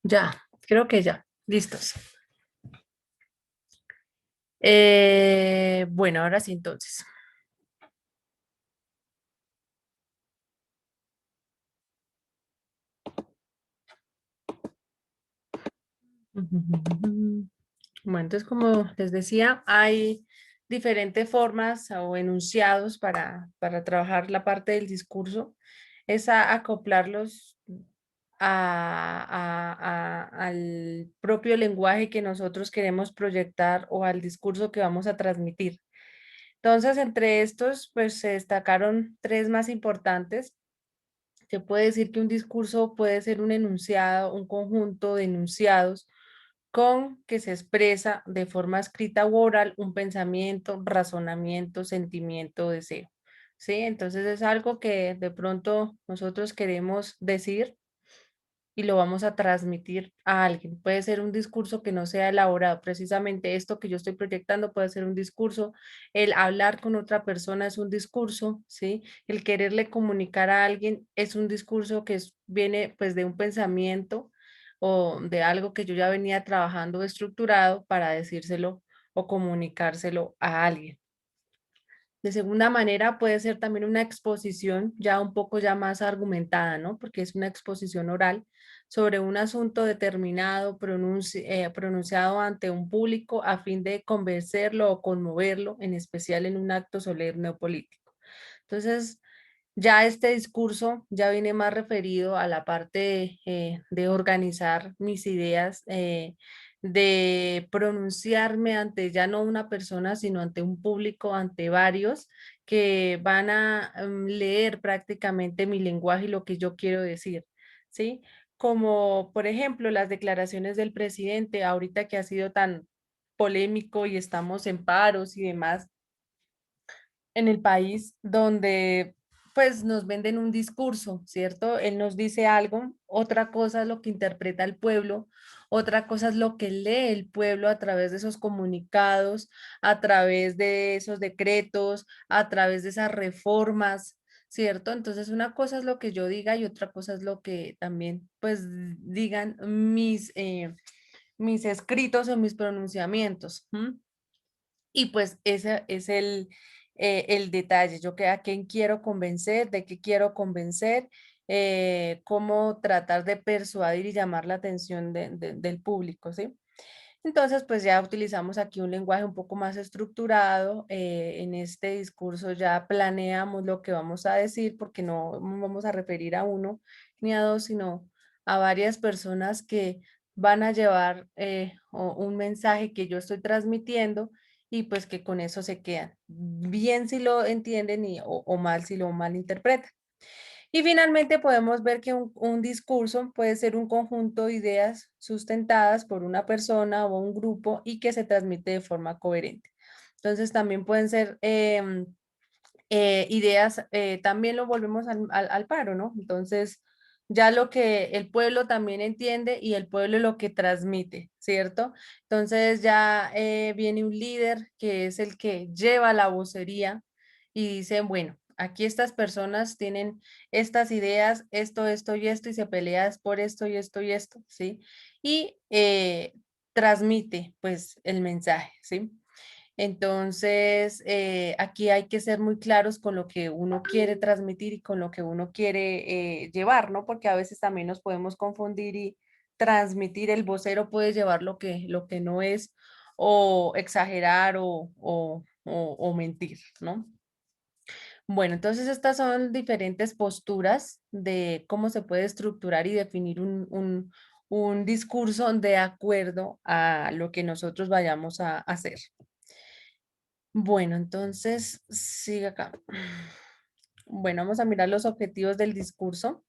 Ya, creo que ya. Listos. Bueno, ahora sí entonces. Bueno, entonces como les decía, hay diferentes formas o enunciados para trabajar la parte del discurso. Es acoplarlos al propio lenguaje que nosotros queremos proyectar o al discurso que vamos a transmitir. Entonces, entre estos, pues se destacaron tres más importantes. Se puede decir que un discurso puede ser un enunciado, un conjunto de enunciados con que se expresa de forma escrita u oral un pensamiento, razonamiento, sentimiento, deseo. ¿Sí? Entonces es algo que de pronto nosotros queremos decir y lo vamos a transmitir a alguien. Puede ser un discurso que no sea elaborado. Precisamente esto que yo estoy proyectando puede ser un discurso. El hablar con otra persona es un discurso, ¿sí? El quererle comunicar a alguien es un discurso que viene pues de un pensamiento o de algo que yo ya venía trabajando estructurado para decírselo o comunicárselo a alguien. De segunda manera, puede ser también una exposición ya un poco ya más argumentada, ¿no? Porque es una exposición oral sobre un asunto determinado pronunciado ante un público a fin de convencerlo o conmoverlo, en especial en un acto solemne o político. Entonces, ya este discurso ya viene más referido a la parte de organizar mis ideas, de pronunciarme ante ya no una persona, sino ante un público, ante varios que van a leer prácticamente mi lenguaje y lo que yo quiero decir, ¿sí? Como por ejemplo las declaraciones del presidente, ahorita que ha sido tan polémico y estamos en paros y demás en el país donde pues nos venden un discurso, ¿cierto? Él nos dice algo, otra cosa es lo que interpreta el pueblo, otra cosa es lo que lee el pueblo a través de esos comunicados, a través de esos decretos, a través de esas reformas, ¿cierto? Entonces una cosa es lo que yo diga y otra cosa es lo que también pues digan mis escritos o mis pronunciamientos. ¿M? Y pues ese es el detalle, yo que a quién quiero convencer, de qué quiero convencer, cómo tratar de persuadir y llamar la atención del público, ¿sí? Entonces, pues ya utilizamos aquí un lenguaje un poco más estructurado. En este discurso ya planeamos lo que vamos a decir porque no vamos a referir a uno ni a dos, sino a varias personas que van a llevar un mensaje que yo estoy transmitiendo y pues que con eso se quedan. Bien si lo entienden o mal si lo malinterpretan. Y finalmente podemos ver que un discurso puede ser un conjunto de ideas sustentadas por una persona o un grupo y que se transmite de forma coherente. Entonces también pueden ser ideas, también lo volvemos al paro, ¿no? Entonces ya lo que el pueblo también entiende y el pueblo lo que transmite, ¿cierto? Entonces ya viene un líder que es el que lleva la vocería y dice, bueno, aquí estas personas tienen estas ideas, esto y esto, y se pelea es por esto y esto y esto, ¿sí? Y transmite pues el mensaje, ¿sí? Entonces, aquí hay que ser muy claros con lo que uno quiere transmitir y con lo que uno quiere llevar, ¿no? Porque a veces también nos podemos confundir y transmitir, el vocero puede llevar lo que no es o exagerar o mentir, ¿no? Bueno, entonces estas son diferentes posturas de cómo se puede estructurar y definir un discurso de acuerdo a lo que nosotros vayamos a hacer. Bueno, entonces sigue acá. Bueno, vamos a mirar los objetivos del discurso.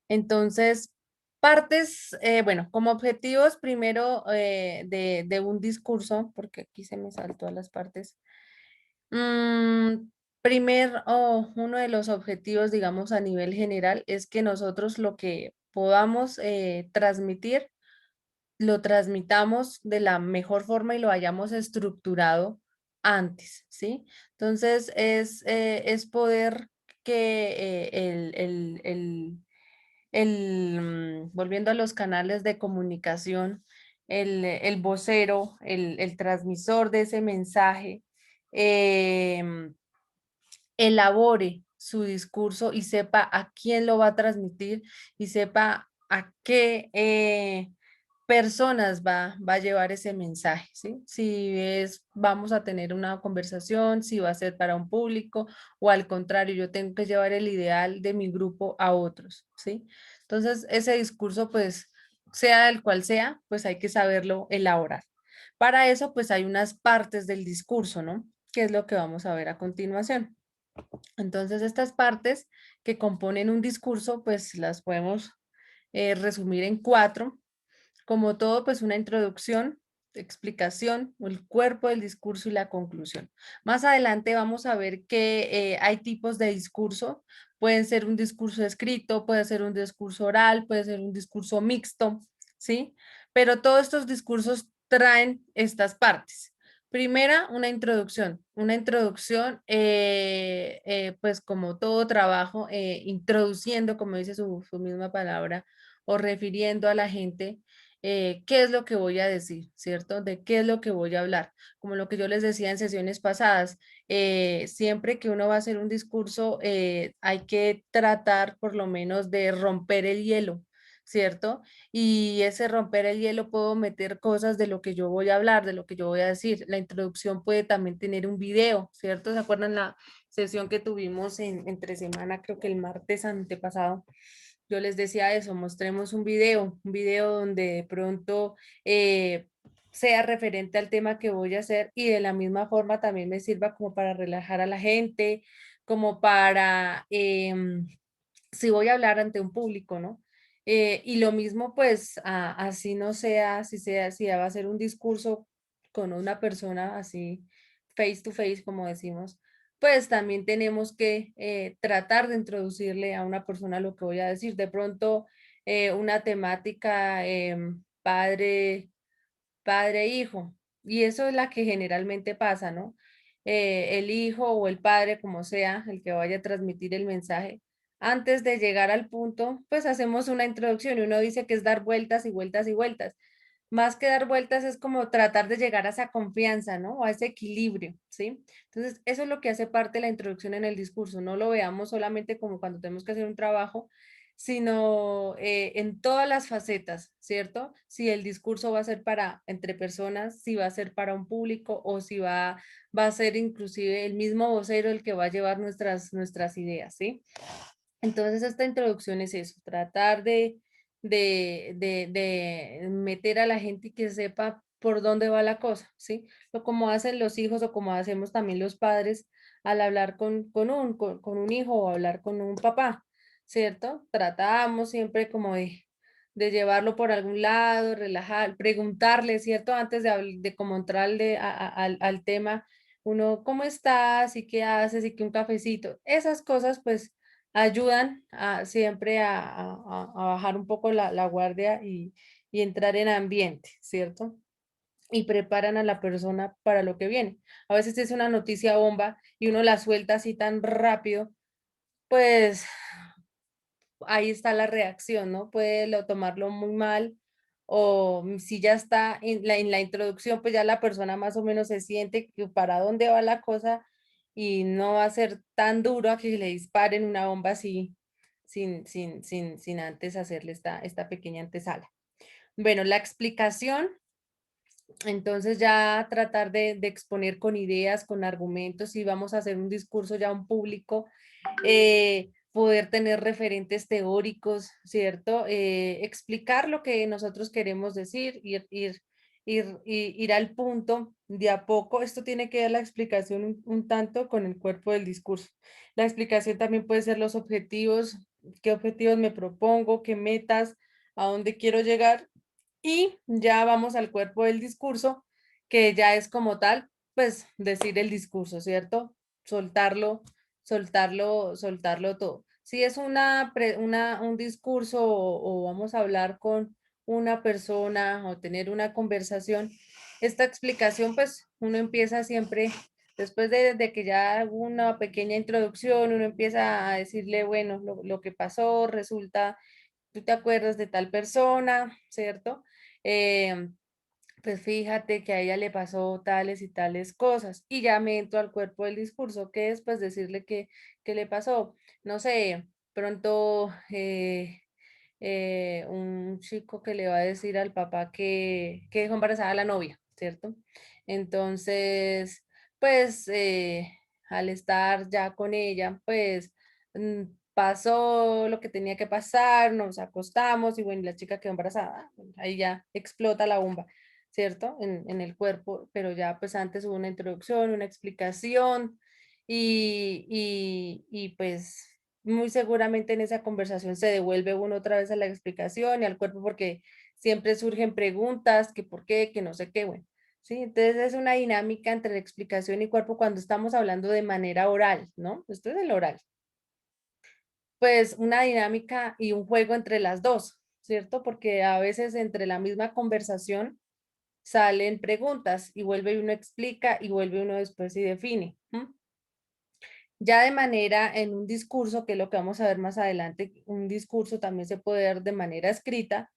Entonces, partes, bueno, como objetivos primero de un discurso, porque aquí se me saltó a las partes. Uno de los objetivos, digamos, a nivel general, es que nosotros lo que podamos transmitir lo transmitamos de la mejor forma y lo hayamos estructurado antes, ¿sí? Entonces es poder que volviendo a los canales de comunicación, el vocero, el transmisor de ese mensaje, em, elabore su discurso y sepa a quién lo va a transmitir y sepa a qué personas va a llevar ese mensaje, ¿sí? Si es, vamos a tener una conversación, si va a ser para un público o al contrario, yo tengo que llevar el ideal de mi grupo a otros, ¿sí? Entonces, ese discurso, pues, sea el cual sea, pues hay que saberlo elaborar. Para eso, pues hay unas partes del discurso, ¿no? Que es lo que vamos a ver a continuación. Entonces, estas partes que componen un discurso, pues las podemos resumir en cuatro. Como todo, pues una introducción, explicación, el cuerpo del discurso y la conclusión. Más adelante vamos a ver que hay tipos de discurso. Pueden ser un discurso escrito, puede ser un discurso oral, puede ser un discurso mixto, ¿sí? Pero todos estos discursos traen estas partes. Primera, una introducción. Una introducción, pues como todo trabajo, introduciendo, como dice su misma palabra, o refiriendo a la gente qué es lo que voy a decir, ¿cierto? De qué es lo que voy a hablar. Como lo que yo les decía en sesiones pasadas, siempre que uno va a hacer un discurso, hay que tratar por lo menos de romper el hielo, ¿cierto? Y ese romper el hielo puedo meter cosas de lo que yo voy a hablar, de lo que yo voy a decir. La introducción puede también tener un video, ¿cierto? ¿Se acuerdan la sesión que tuvimos entre semana, creo que el martes antepasado? Yo les decía eso, mostremos un video donde de pronto sea referente al tema que voy a hacer y de la misma forma también me sirva como para relajar a la gente, como para, si voy a hablar ante un público, ¿no? Y lo mismo, pues, así no sea, si va a ser un discurso con una persona así, face to face, como decimos, pues también tenemos que tratar de introducirle a una persona lo que voy a decir. De pronto, una temática padre, padre-hijo, y eso es la que generalmente pasa, ¿no? El hijo o el padre, como sea, el que vaya a transmitir el mensaje, antes de llegar al punto, pues hacemos una introducción y uno dice que es dar vueltas y vueltas y vueltas. Más que dar vueltas es como tratar de llegar a esa confianza, ¿no? O a ese equilibrio, ¿sí? Entonces, eso es lo que hace parte de la introducción en el discurso. No lo veamos solamente como cuando tenemos que hacer un trabajo, sino en todas las facetas, ¿cierto? Si el discurso va a ser para entre personas, si va a ser para un público o si va a ser inclusive el mismo vocero el que va a llevar nuestras ideas, ¿sí? Entonces, esta introducción es eso, tratar de meter a la gente y que sepa por dónde va la cosa, ¿sí? O como hacen los hijos o como hacemos también los padres al hablar con un hijo o hablar con un papá, ¿cierto? Tratamos siempre como de llevarlo por algún lado, relajar, preguntarle, ¿cierto? Antes de como entrarle al tema, uno, ¿cómo estás? ¿Y qué haces? ¿Y qué un cafecito? Esas cosas, pues ayudan siempre a bajar un poco la guardia y entrar en ambiente, ¿cierto? Y preparan a la persona para lo que viene. A veces es una noticia bomba y uno la suelta así tan rápido, pues ahí está la reacción, ¿no? Puede tomarlo muy mal o si ya está en la introducción, pues ya la persona más o menos se siente que para dónde va la cosa y no va a ser tan duro a que le disparen una bomba así sin antes hacerle esta pequeña antesala. Bueno, la explicación, entonces ya tratar de exponer con ideas, con argumentos, si vamos a hacer un discurso ya a un público, poder tener referentes teóricos, ¿cierto? Explicar lo que nosotros queremos decir, ir al punto de a poco. Esto tiene que dar la explicación un tanto con el cuerpo del discurso. La explicación también puede ser los objetivos, qué objetivos me propongo, qué metas, a dónde quiero llegar. Y ya vamos al cuerpo del discurso, que ya es como tal, pues decir el discurso, ¿cierto? Soltarlo, soltarlo todo. Si es un discurso o vamos a hablar con una persona o tener una conversación, esta explicación, pues uno empieza siempre, después de que ya hubo una pequeña introducción, uno empieza a decirle, bueno, lo que pasó, resulta tú te acuerdas de tal persona, ¿cierto? Em, pues fíjate que a ella le pasó tales y tales cosas y ya me entro al cuerpo del discurso, que es pues decirle que le pasó, no sé, pronto un chico que le va a decir al papá que dejó embarazada a la novia, ¿cierto? Entonces, pues al estar ya con ella, pues pasó lo que tenía que pasar, nos acostamos y bueno, la chica quedó embarazada, ahí ya explota la bomba. ¿Cierto? En el cuerpo, pero ya pues antes hubo una introducción, una explicación y pues muy seguramente en esa conversación se devuelve uno otra vez a la explicación y al cuerpo porque siempre surgen preguntas, que por qué, que no sé qué, bueno. Sí, entonces es una dinámica entre la explicación y cuerpo cuando estamos hablando de manera oral, ¿no? Esto es el oral. Pues una dinámica y un juego entre las dos, ¿cierto? Porque a veces entre la misma conversación salen preguntas y vuelve y uno explica y vuelve uno después y define. ¿M? Ya de manera en un discurso, que es lo que vamos a ver más adelante, un discurso también se puede ver de manera escrita,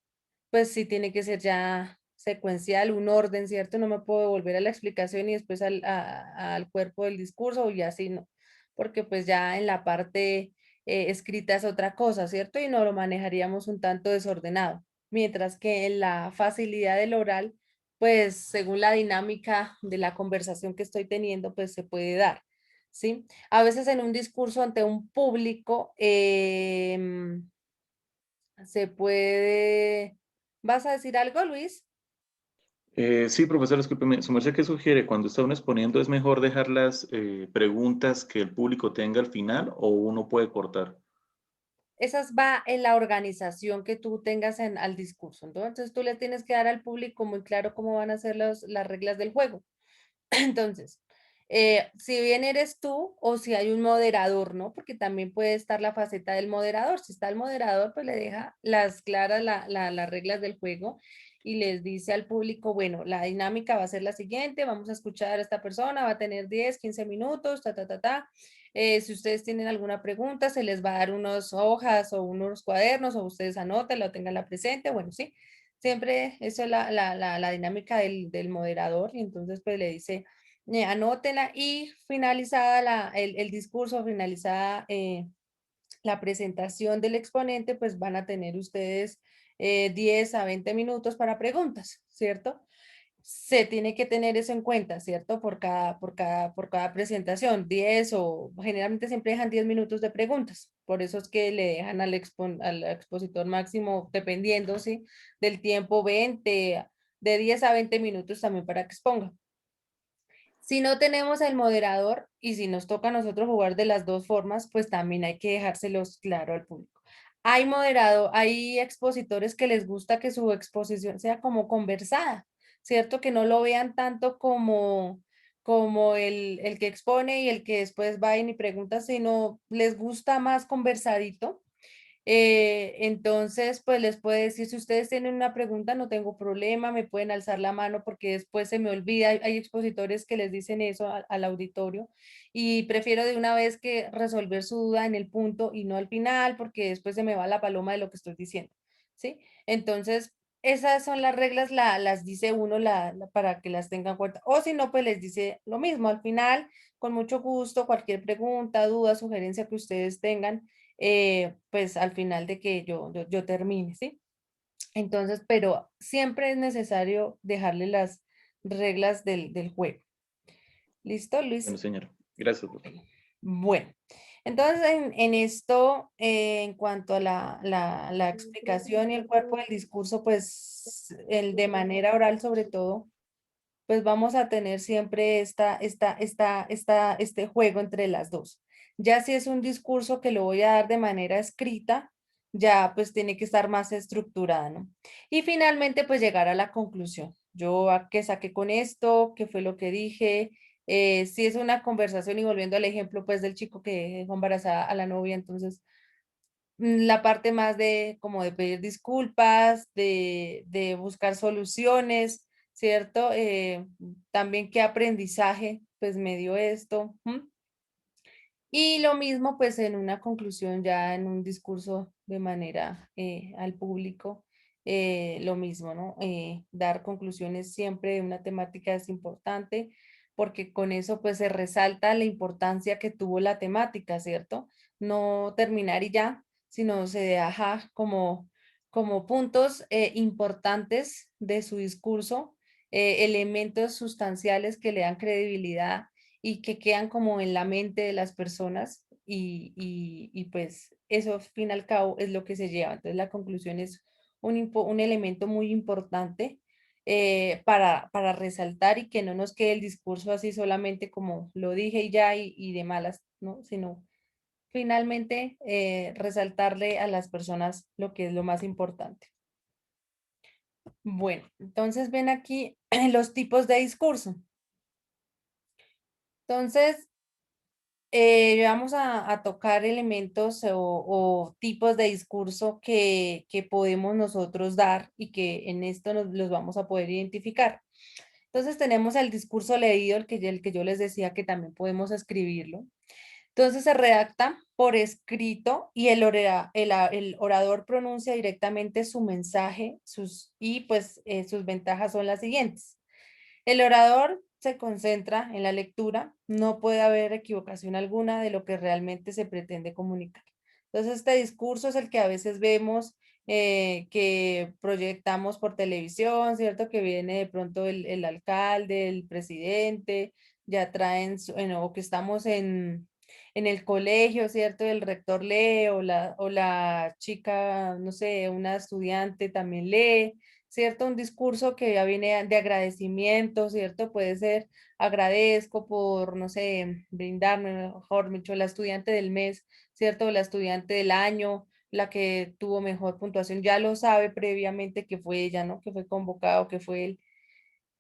pues sí tiene que ser ya secuencial, un orden, ¿cierto? No me puedo volver a la explicación y después al cuerpo del discurso y así no, porque pues ya en la parte escrita es otra cosa, ¿cierto? Y no lo manejaríamos un tanto desordenado, mientras que en la facilidad del oral, pues según la dinámica de la conversación que estoy teniendo, pues se puede dar, ¿sí? A veces en un discurso ante un público, se puede. ¿Vas a decir algo, Luis? Sí, profesor, discúlpeme, su merced, ¿qué sugiere? Cuando está uno exponiendo, ¿es mejor dejar las preguntas que el público tenga al final o uno puede cortar? Esas va en la organización que tú tengas al discurso. Entonces tú le tienes que dar al público muy claro cómo van a ser las reglas del juego. Entonces, si bien eres tú o si hay un moderador, ¿no? Porque también puede estar la faceta del moderador. Si está el moderador, pues le deja las claras las reglas del juego y les dice al público, bueno, la dinámica va a ser la siguiente, vamos a escuchar a esta persona, va a tener 10, 15 minutos, ta, ta, ta, ta. Si ustedes tienen alguna pregunta, se les va a dar unas hojas o unos cuadernos o ustedes anoten, o tengan la presente, bueno, sí. Siempre eso es la dinámica del moderador y entonces pues le dice anótenla y finalizada el discurso, finalizada la presentación del exponente, pues van a tener ustedes 10 a 20 minutos para preguntas, ¿cierto? Se tiene que tener eso en cuenta, ¿cierto? Por cada presentación, 10 o generalmente siempre dejan 10 minutos de preguntas. Por eso es que le dejan al expositor máximo, dependiendo, ¿sí? Del tiempo, 20 de 10 a 20 minutos también para que exponga. Si no tenemos el moderador y si nos toca a nosotros jugar de las dos formas, pues también hay que dejárselos claro al público. Hay moderado, hay expositores que les gusta que su exposición sea como conversada, ¿cierto? Que no lo vean tanto como el que expone y el que después va y ni pregunta, sino les gusta más conversadito. Entonces, pues les puede decir, si ustedes tienen una pregunta, no tengo problema, me pueden alzar la mano porque después se me olvida. Hay expositores que les dicen eso al auditorio y prefiero de una vez que resolver su duda en el punto y no al final porque después se me va la paloma de lo que estoy diciendo, ¿sí? Entonces, esas son las reglas, las dice uno para que las tengan en cuenta. O si no, pues les dice lo mismo al final, con mucho gusto, cualquier pregunta, duda, sugerencia que ustedes tengan pues al final de que yo termine, ¿sí? Entonces, pero siempre es necesario dejarle las reglas del juego. ¿Listo, Bueno, Luis? señor. Gracias, profesor. Bueno, bueno. Entonces, en esto, en cuanto a la explicación y el cuerpo del discurso, pues el de manera oral sobre todo, pues vamos a tener siempre este juego entre las dos. Ya si es un discurso que lo voy a dar de manera escrita, ya pues tiene que estar más estructurada, ¿no? Y finalmente pues llegar a la conclusión. Yo a qué saqué con esto, qué fue lo que dije. Si es una conversación y volviendo al ejemplo pues del chico que dejó embarazada a la novia, entonces la parte más de como de pedir disculpas, de buscar soluciones, ¿cierto? También qué aprendizaje pues me dio esto. ¿M? Y lo mismo, pues, en una conclusión, ya en un discurso de manera al público, lo mismo, ¿no? Dar conclusiones siempre de una temática es importante, porque con eso, pues, se resalta la importancia que tuvo la temática, ¿cierto? No terminar y ya, sino se deja como puntos importantes de su discurso, elementos sustanciales que le dan credibilidad y que quedan como en la mente de las personas y pues eso al fin y al cabo es lo que se lleva. Entonces la conclusión es un elemento muy importante para resaltar y que no nos quede el discurso así solamente como lo dije y ya y de malas, ¿no? Sino finalmente resaltarle a las personas lo que es lo más importante. Bueno, entonces ven aquí los tipos de discurso. Entonces, vamos a tocar elementos o tipos de discurso que podemos nosotros dar y que en esto los vamos a poder identificar. Entonces tenemos el discurso leído, el que yo les decía que también podemos escribirlo. Entonces se redacta por escrito y el orador pronuncia directamente su mensaje y pues sus ventajas son las siguientes. El orador se concentra en la lectura, no puede haber equivocación alguna de lo que realmente se pretende comunicar. Entonces, este discurso es el que a veces vemos que proyectamos por televisión, ¿cierto? Que viene de pronto el alcalde, el presidente, ya traen, o que estamos en el colegio, ¿cierto? El rector lee o la chica, no sé, una estudiante también lee. ¿Cierto? Un discurso que ya viene de agradecimiento, ¿cierto? Puede ser agradezco por, no sé, brindarme, mejor dicho, la estudiante del mes, ¿cierto? La estudiante del año, la que tuvo mejor puntuación, ya lo sabe previamente que fue ella, ¿no? Que fue convocado, que fue él.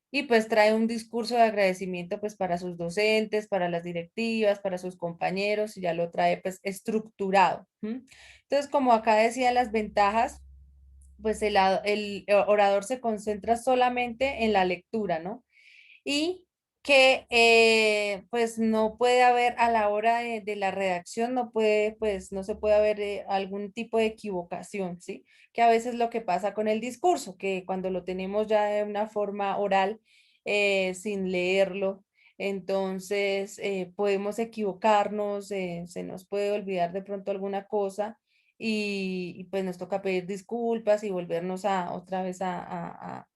Y pues trae un discurso de agradecimiento pues para sus docentes, para las directivas, para sus compañeros, y ya lo trae pues estructurado. ¿M? Entonces, como acá decía las ventajas, pues el orador se concentra solamente en la lectura, ¿no? Y que pues no puede haber a la hora de la redacción, no puede, pues no se puede haber algún tipo de equivocación, ¿sí? Que a veces lo que pasa con el discurso, que cuando lo tenemos ya de una forma oral, sin leerlo, entonces podemos equivocarnos, se nos puede olvidar de pronto alguna cosa y pues nos toca pedir disculpas y volvernos otra vez a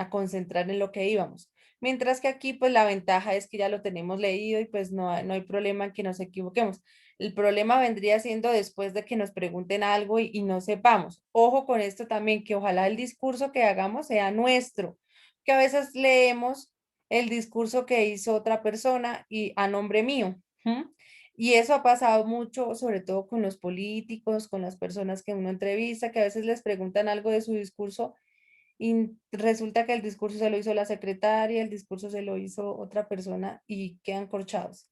concentrar en lo que íbamos. Mientras que aquí, pues la ventaja es que ya lo tenemos leído y pues no hay problema en que nos equivoquemos. El problema vendría siendo después de que nos pregunten algo y no sepamos. Ojo con esto también, que ojalá el discurso que hagamos sea nuestro, que a veces leemos el discurso que hizo otra persona y a nombre mío. ¿M? Y eso ha pasado mucho, sobre todo con los políticos, con las personas que uno entrevista, que a veces les preguntan algo de su discurso y resulta que el discurso se lo hizo la secretaria, el discurso se lo hizo otra persona y quedan corchados.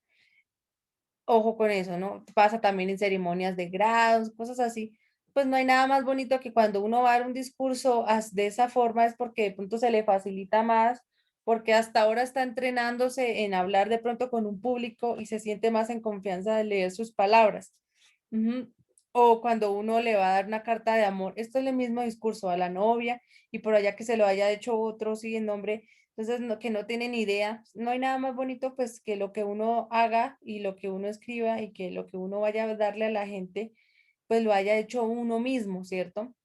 Ojo con eso, ¿no? Pasa también en ceremonias de grados, cosas así. Pues no hay nada más bonito que cuando uno va a dar un discurso de esa forma es porque de pronto se le facilita más, porque hasta ahora está entrenándose en hablar de pronto con un público y se siente más en confianza de leer sus palabras. Ujú. O cuando uno le va a dar una carta de amor, esto es el mismo discurso a la novia y por allá que se lo haya hecho otro, sí, en nombre, entonces que no tienen idea. No hay nada más bonito pues que lo que uno haga y lo que uno escriba y que lo que uno vaya a darle a la gente, pues lo haya hecho uno mismo, ¿cierto?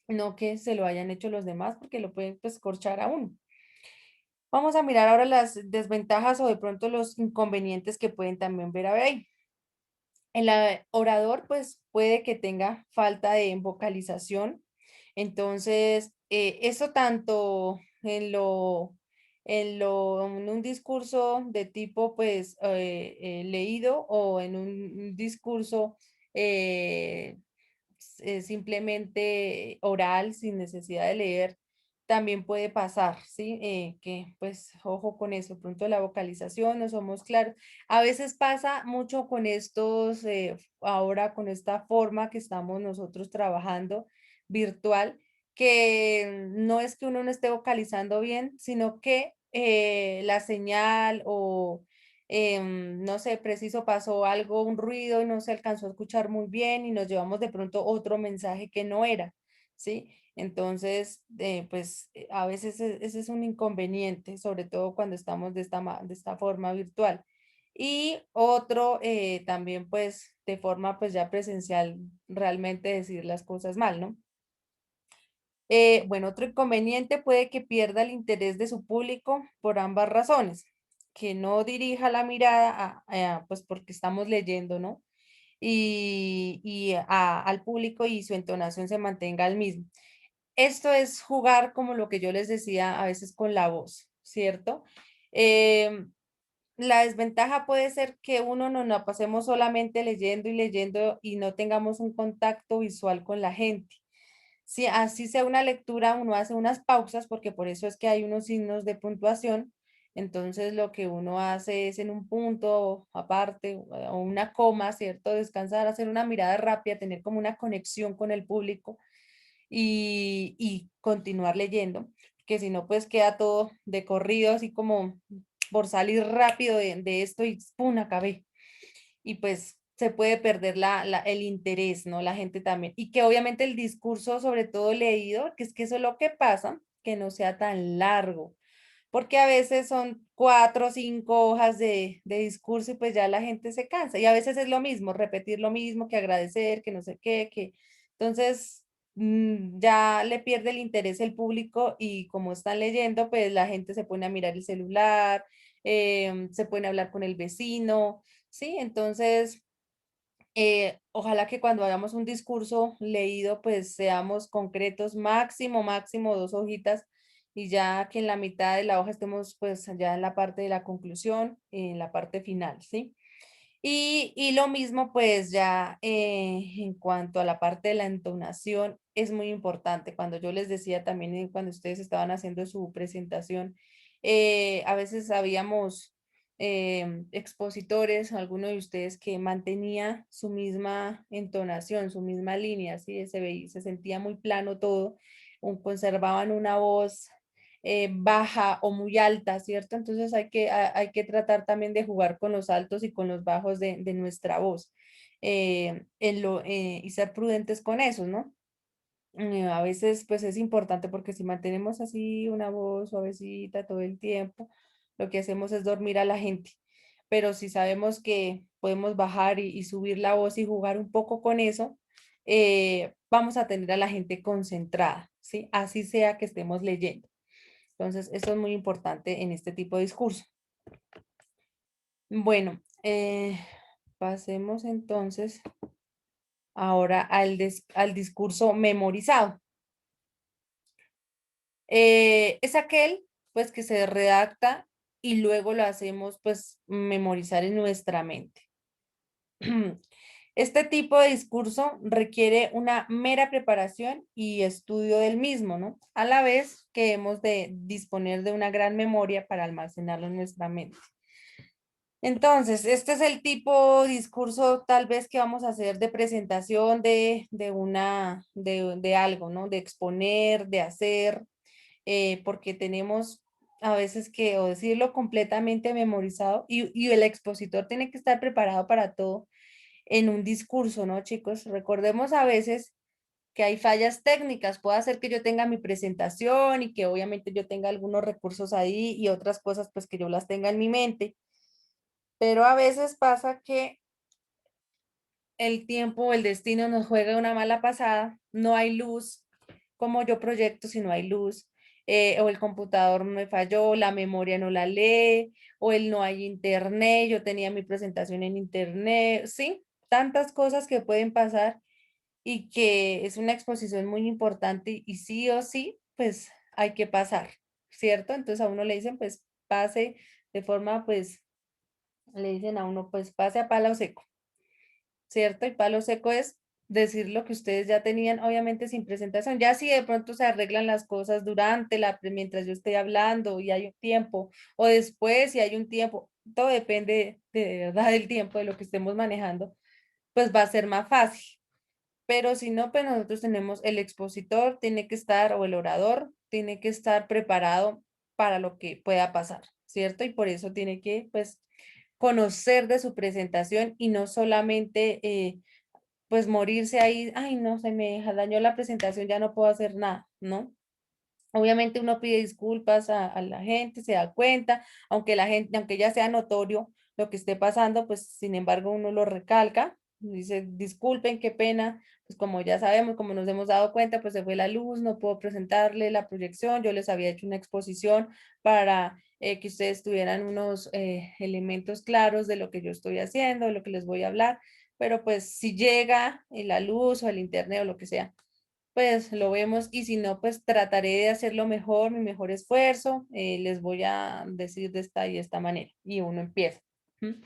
No que se lo hayan hecho los demás porque lo pueden pues corchar a uno. Vamos a mirar ahora las desventajas o de pronto los inconvenientes que pueden también ver a ver ahí. El orador, pues, puede que tenga falta de vocalización. Entonces, eso tanto en un discurso de tipo, pues, leído o en un discurso eh, simplemente oral, sin necesidad de leer, también puede pasar, ¿sí? Que pues ojo con eso, pronto la vocalización, no somos claros. A veces pasa mucho con estos, ahora con esta forma que estamos nosotros trabajando virtual, que no es que uno no esté vocalizando bien, sino que la señal no sé, preciso pasó algo, un ruido y no se alcanzó a escuchar muy bien y nos llevamos de pronto otro mensaje que no era, ¿sí? Entonces, pues a veces ese es un inconveniente, sobre todo cuando estamos de esta forma virtual. Y otro, también pues de forma pues ya presencial, realmente decir las cosas mal, ¿no? Bueno, otro inconveniente puede que pierda el interés de su público por ambas razones, que no dirija la mirada pues porque estamos leyendo, ¿no? Al público y su entonación se mantenga al mismo. Esto es jugar como lo que yo les decía a veces con la voz, ¿cierto? Em, la desventaja puede ser que uno no nos pasemos solamente leyendo y leyendo y no tengamos un contacto visual con la gente. Si así sea una lectura, uno hace unas pausas, porque por eso es que hay unos signos de puntuación. Entonces, lo que uno hace es en un punto aparte o una coma, ¿cierto? Descansar, hacer una mirada rápida, tener como una conexión con el público y continuar leyendo, que si no, pues queda todo de corrido, así como por salir rápido de esto y ¡pum! Acabé y pues se puede perder el interés, ¿no? La gente también. Y que obviamente el discurso, sobre todo leído, que es que eso es lo que pasa, que no sea tan largo, porque a veces son 4 o 5 hojas de discurso y pues ya la gente se cansa. Y a veces es lo mismo, repetir lo mismo, que agradecer, que no sé qué, que entonces ya le pierde el interés el público y como están leyendo, pues la gente se pone a mirar el celular, se pone a hablar con el vecino, ¿sí? Entonces, ojalá que cuando hagamos un discurso leído, pues seamos concretos, máximo, máximo 2 hojitas, y ya que en la mitad de la hoja estemos pues ya en la parte de la conclusión, en la parte final, ¿sí? Y lo mismo, pues ya en cuanto a la parte de la entonación, es muy importante. Cuando yo les decía también, cuando ustedes estaban haciendo su presentación, a veces habíamos expositores, alguno de ustedes que mantenía su misma entonación, su misma línea, ¿sí? Se sentía muy plano todo, conservaban una voz baja o muy alta, ¿cierto? Entonces hay que tratar también de jugar con los altos y con los bajos de nuestra voz y ser prudentes con eso, ¿no? A veces pues es importante porque si mantenemos así una voz suavecita todo el tiempo, lo que hacemos es dormir a la gente. Pero si sabemos que podemos bajar y subir la voz y jugar un poco con eso, vamos a tener a la gente concentrada, ¿sí? Así sea que estemos leyendo. Entonces, eso es muy importante en este tipo de discurso. Bueno, pasemos entonces ahora al discurso memorizado. Es aquel, pues, que se redacta y luego lo hacemos, pues, memorizar en nuestra mente. Este tipo de discurso requiere una mera preparación y estudio del mismo, ¿no? A la vez que hemos de disponer de una gran memoria para almacenarlo en nuestra mente. Entonces, este es el tipo de discurso tal vez que vamos a hacer de presentación de algo, ¿no? De exponer, de hacer, porque tenemos a veces que o decirlo completamente memorizado y el expositor tiene que estar preparado para todo en un discurso, ¿no, chicos? Recordemos a veces que hay fallas técnicas. Puede hacer que yo tenga mi presentación y que obviamente yo tenga algunos recursos ahí y otras cosas pues que yo las tenga en mi mente, pero a veces pasa que el tiempo o el destino nos juega una mala pasada, no hay luz, como yo proyecto si no hay luz, o el computador me falló, la memoria no la lee, o el no hay internet, yo tenía mi presentación en internet, sí, tantas cosas que pueden pasar y que es una exposición muy importante y sí o sí, pues hay que pasar, ¿cierto? Entonces a uno le dicen, pues pase de forma, pues le dicen a uno, pues pase a palo seco. ¿Cierto? Y palo seco es decir lo que ustedes ya tenían, obviamente sin presentación. Ya si de pronto se arreglan las cosas durante mientras yo estoy hablando y hay un tiempo, o después si hay un tiempo, todo depende de verdad del tiempo de lo que estemos manejando, pues va a ser más fácil. Pero si no, pues nosotros tenemos el expositor, tiene que estar, o el orador, tiene que estar preparado para lo que pueda pasar, ¿cierto? Y por eso tiene que, pues, conocer de su presentación y no solamente pues morirse ahí, ay no, se me dañó la presentación, ya no puedo hacer nada, ¿no? Obviamente uno pide disculpas a la gente, se da cuenta, aunque la gente, aunque ya sea notorio lo que esté pasando, pues sin embargo uno lo recalca, dice, disculpen, qué pena, pues como ya sabemos, como nos hemos dado cuenta, pues se fue la luz, no puedo presentarle la proyección, yo les había hecho una exposición para que ustedes tuvieran unos elementos claros de lo que yo estoy haciendo, de lo que les voy a hablar, pero pues si llega la luz o el internet o lo que sea pues lo vemos y si no, pues trataré de hacerlo mejor, mi mejor esfuerzo, les voy a decir de esta y esta manera y uno empieza. ¿M?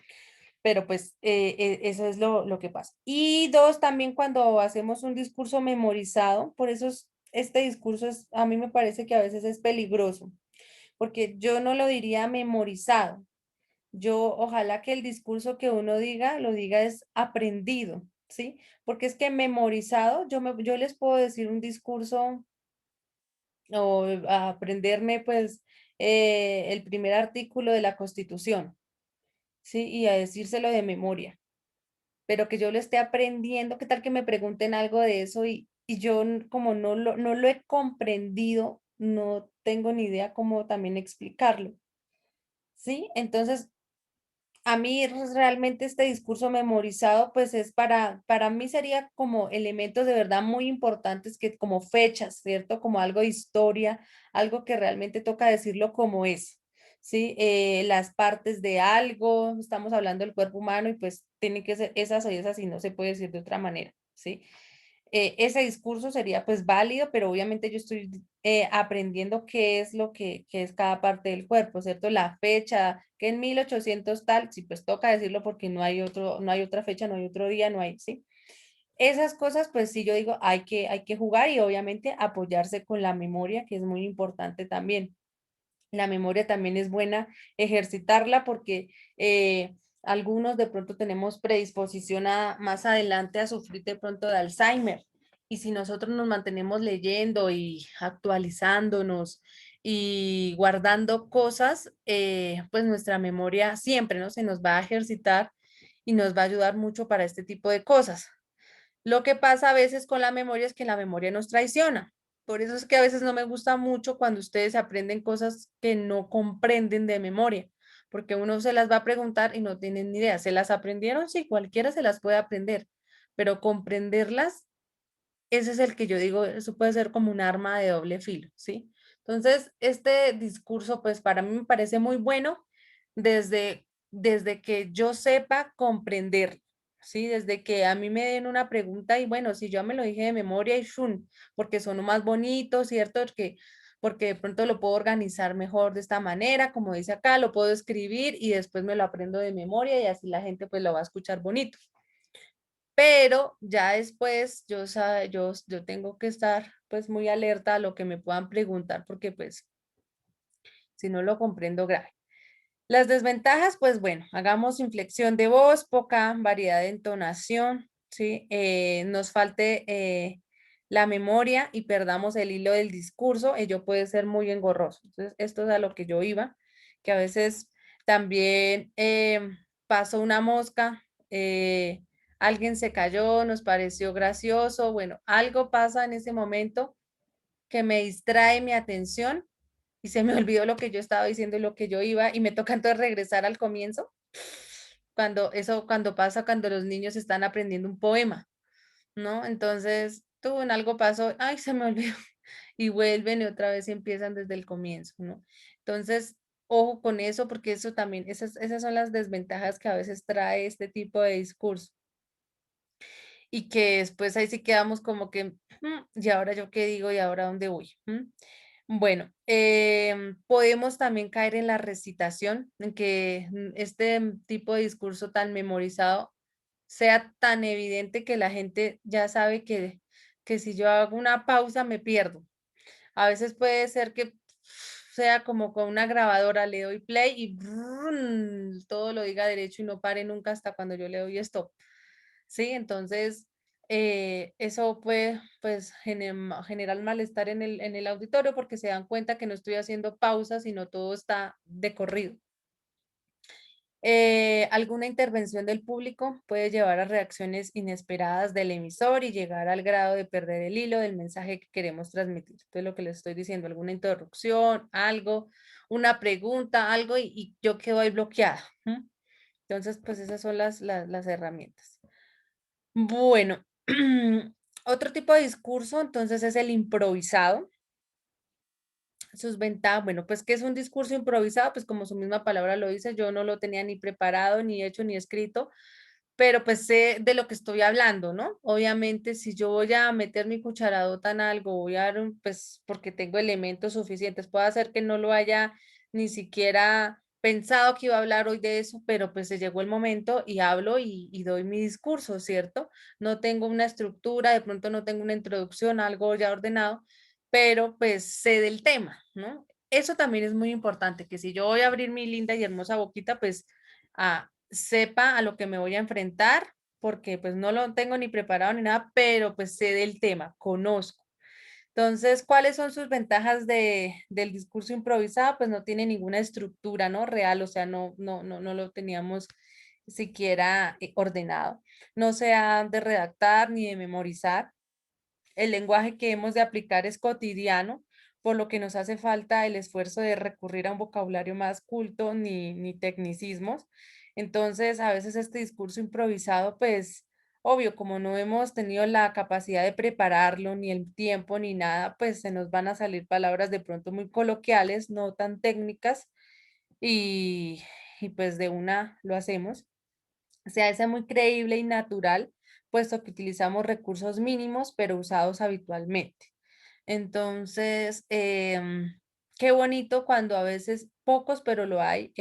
Pero pues eso es lo que pasa. Y dos, también cuando hacemos un discurso memorizado, por eso este discurso es, a mí me parece que a veces es peligroso, porque yo no lo diría memorizado, yo, ojalá que el discurso que uno diga, lo diga es aprendido, ¿sí? Porque es que memorizado, yo les puedo decir un discurso o aprenderme, pues, el primer artículo de la Constitución, ¿sí? Y a decírselo de memoria, pero que yo lo esté aprendiendo, ¿qué tal que me pregunten algo de eso y yo como no lo he comprendido, no tengo ni idea cómo también explicarlo, ¿sí? Entonces, a mí realmente este discurso memorizado, pues es para mí sería como elementos de verdad muy importantes que como fechas, ¿cierto? Como algo de historia, algo que realmente toca decirlo como es, ¿sí? Las partes de algo, estamos hablando del cuerpo humano y pues tienen que ser esas o esas y no se puede decir de otra manera, ¿sí? Ese discurso sería pues válido, pero obviamente yo estoy aprendiendo qué es lo que es cada parte del cuerpo, ¿cierto? La fecha, que en 1800 tal, sí, pues toca decirlo porque no hay otro, no hay otra fecha, no hay otro día, no hay, ¿sí? Esas cosas, pues sí, yo digo, hay que jugar y obviamente apoyarse con la memoria, que es muy importante también. La memoria también es buena ejercitarla porque algunos de pronto tenemos predisposición a más adelante a sufrir de pronto de Alzheimer. Y si nosotros nos mantenemos leyendo y actualizándonos y guardando cosas, pues nuestra memoria siempre, ¿no? Se nos va a ejercitar y nos va a ayudar mucho para este tipo de cosas. Lo que pasa a veces con la memoria es que la memoria nos traiciona. Por eso es que a veces no me gusta mucho cuando ustedes aprenden cosas que no comprenden de memoria, porque uno se las va a preguntar y no tienen ni idea. ¿Se las aprendieron? Sí, cualquiera se las puede aprender, pero comprenderlas, ese es el que yo digo, eso puede ser como un arma de doble filo, ¿sí? Entonces, este discurso, pues para mí me parece muy bueno desde que yo sepa comprender, ¿sí? Desde que a mí me den una pregunta y bueno, si yo me lo dije de memoria y shun, porque son más bonitos, ¿cierto? Porque de pronto lo puedo organizar mejor de esta manera, como dice acá, lo puedo escribir y después me lo aprendo de memoria y así la gente pues lo va a escuchar bonito. Pero ya después yo tengo que estar pues muy alerta a lo que me puedan preguntar porque pues si no lo comprendo grave. Las desventajas, pues bueno, hagamos inflexión de voz, poca variedad de entonación, ¿sí? Nos falte la memoria y perdamos el hilo del discurso, ello puede ser muy engorroso. Entonces, esto es a lo que yo iba, que a veces también pasó una mosca, alguien se cayó, nos pareció gracioso, bueno, algo pasa en ese momento que me distrae mi atención y se me olvidó lo que yo estaba diciendo y lo que yo iba y me toca entonces regresar al comienzo, cuando pasa cuando los niños están aprendiendo un poema, ¿no? Entonces, tú en algo pasó, ay, se me olvidó y vuelven y otra vez empiezan desde el comienzo, ¿no? Entonces, ojo con eso porque eso también, esas son las desventajas que a veces trae este tipo de discurso y que después ahí sí quedamos como que, ¿y ahora yo qué digo? ¿Y ahora dónde voy? Bueno, podemos también caer en la recitación, en que este tipo de discurso tan memorizado sea tan evidente que la gente ya sabe que si yo hago una pausa me pierdo. A veces puede ser que sea como con una grabadora, le doy play y todo lo diga derecho y no pare nunca hasta cuando yo le doy stop. ¿Sí? Entonces, eso puede, pues, generar malestar en el auditorio porque se dan cuenta que no estoy haciendo pausas, sino todo está de corrido. Alguna intervención del público puede llevar a reacciones inesperadas del emisor y llegar al grado de perder el hilo del mensaje que queremos transmitir. Entonces, lo que les estoy diciendo, alguna interrupción, algo, una pregunta, algo, y yo quedo ahí bloqueada. ¿M? Entonces, pues esas son las herramientas. Bueno, otro tipo de discurso, entonces, es el improvisado. Sus ventajas, bueno, pues, ¿qué es un discurso improvisado? Pues, como su misma palabra lo dice, yo no lo tenía ni preparado, ni hecho, ni escrito, pero, pues, sé de lo que estoy hablando, ¿no? Obviamente, si yo voy a meter mi cucharadota en algo, voy a dar un pues, porque tengo elementos suficientes, puede ser que no lo haya ni siquiera pensado que iba a hablar hoy de eso, pero, pues, se llegó el momento y hablo y doy mi discurso, ¿cierto? No tengo una estructura, de pronto no tengo una introducción, algo ya ordenado, pero, pues, sé del tema, ¿no? Eso también es muy importante, que si yo voy a abrir mi linda y hermosa boquita, pues, sepa a lo que me voy a enfrentar, porque pues no lo tengo ni preparado ni nada, pero pues sé del tema, conozco. Entonces, ¿cuáles son sus ventajas del discurso improvisado? Pues no tiene ninguna estructura, ¿no? Real, o sea, no lo teníamos siquiera ordenado. No se ha de redactar ni de memorizar. El lenguaje que hemos de aplicar es cotidiano, por lo que nos hace falta el esfuerzo de recurrir a un vocabulario más culto ni tecnicismos. Entonces, a veces este discurso improvisado, pues, obvio, como no hemos tenido la capacidad de prepararlo, ni el tiempo, ni nada, pues se nos van a salir palabras de pronto muy coloquiales, no tan técnicas, y, y pues de una lo hacemos. Se hace muy creíble y natural, puesto que utilizamos recursos mínimos, pero usados habitualmente. Entonces, qué bonito cuando a veces pocos, pero lo hay.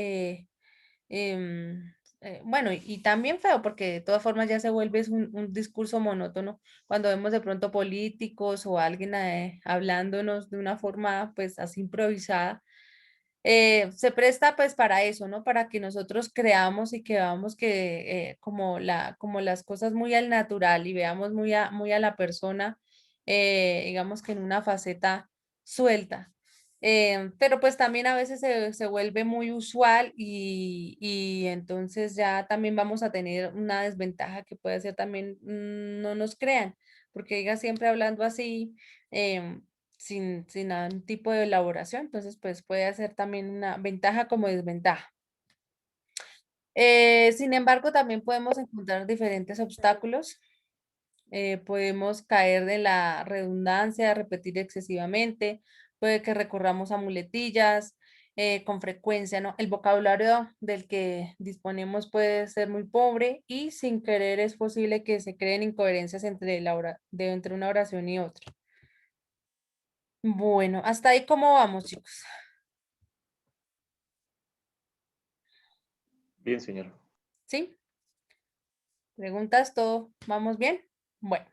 Bueno, y también feo, porque de todas formas ya se vuelve es un discurso monótono cuando vemos de pronto políticos o alguien hablándonos de una forma pues así improvisada. Se presta pues para eso, ¿no? Para que nosotros creamos y que veamos que como las cosas muy al natural y veamos muy a la persona, digamos que en una faceta suelta. Pero pues también a veces se vuelve muy usual y entonces ya también vamos a tener una desventaja que puede ser también no nos crean, porque diga siempre hablando así. em, sin ningún tipo de elaboración, entonces pues puede ser también una ventaja como desventaja. Sin embargo, también podemos encontrar diferentes obstáculos, podemos caer de la redundancia, repetir excesivamente, puede que recurramos a muletillas con frecuencia, ¿no? El vocabulario del que disponemos puede ser muy pobre y sin querer es posible que se creen incoherencias entre una oración y otra. Bueno, hasta ahí cómo vamos, chicos. Bien, señor. ¿Sí? ¿Preguntas? ¿Todo? ¿Vamos bien? Bueno,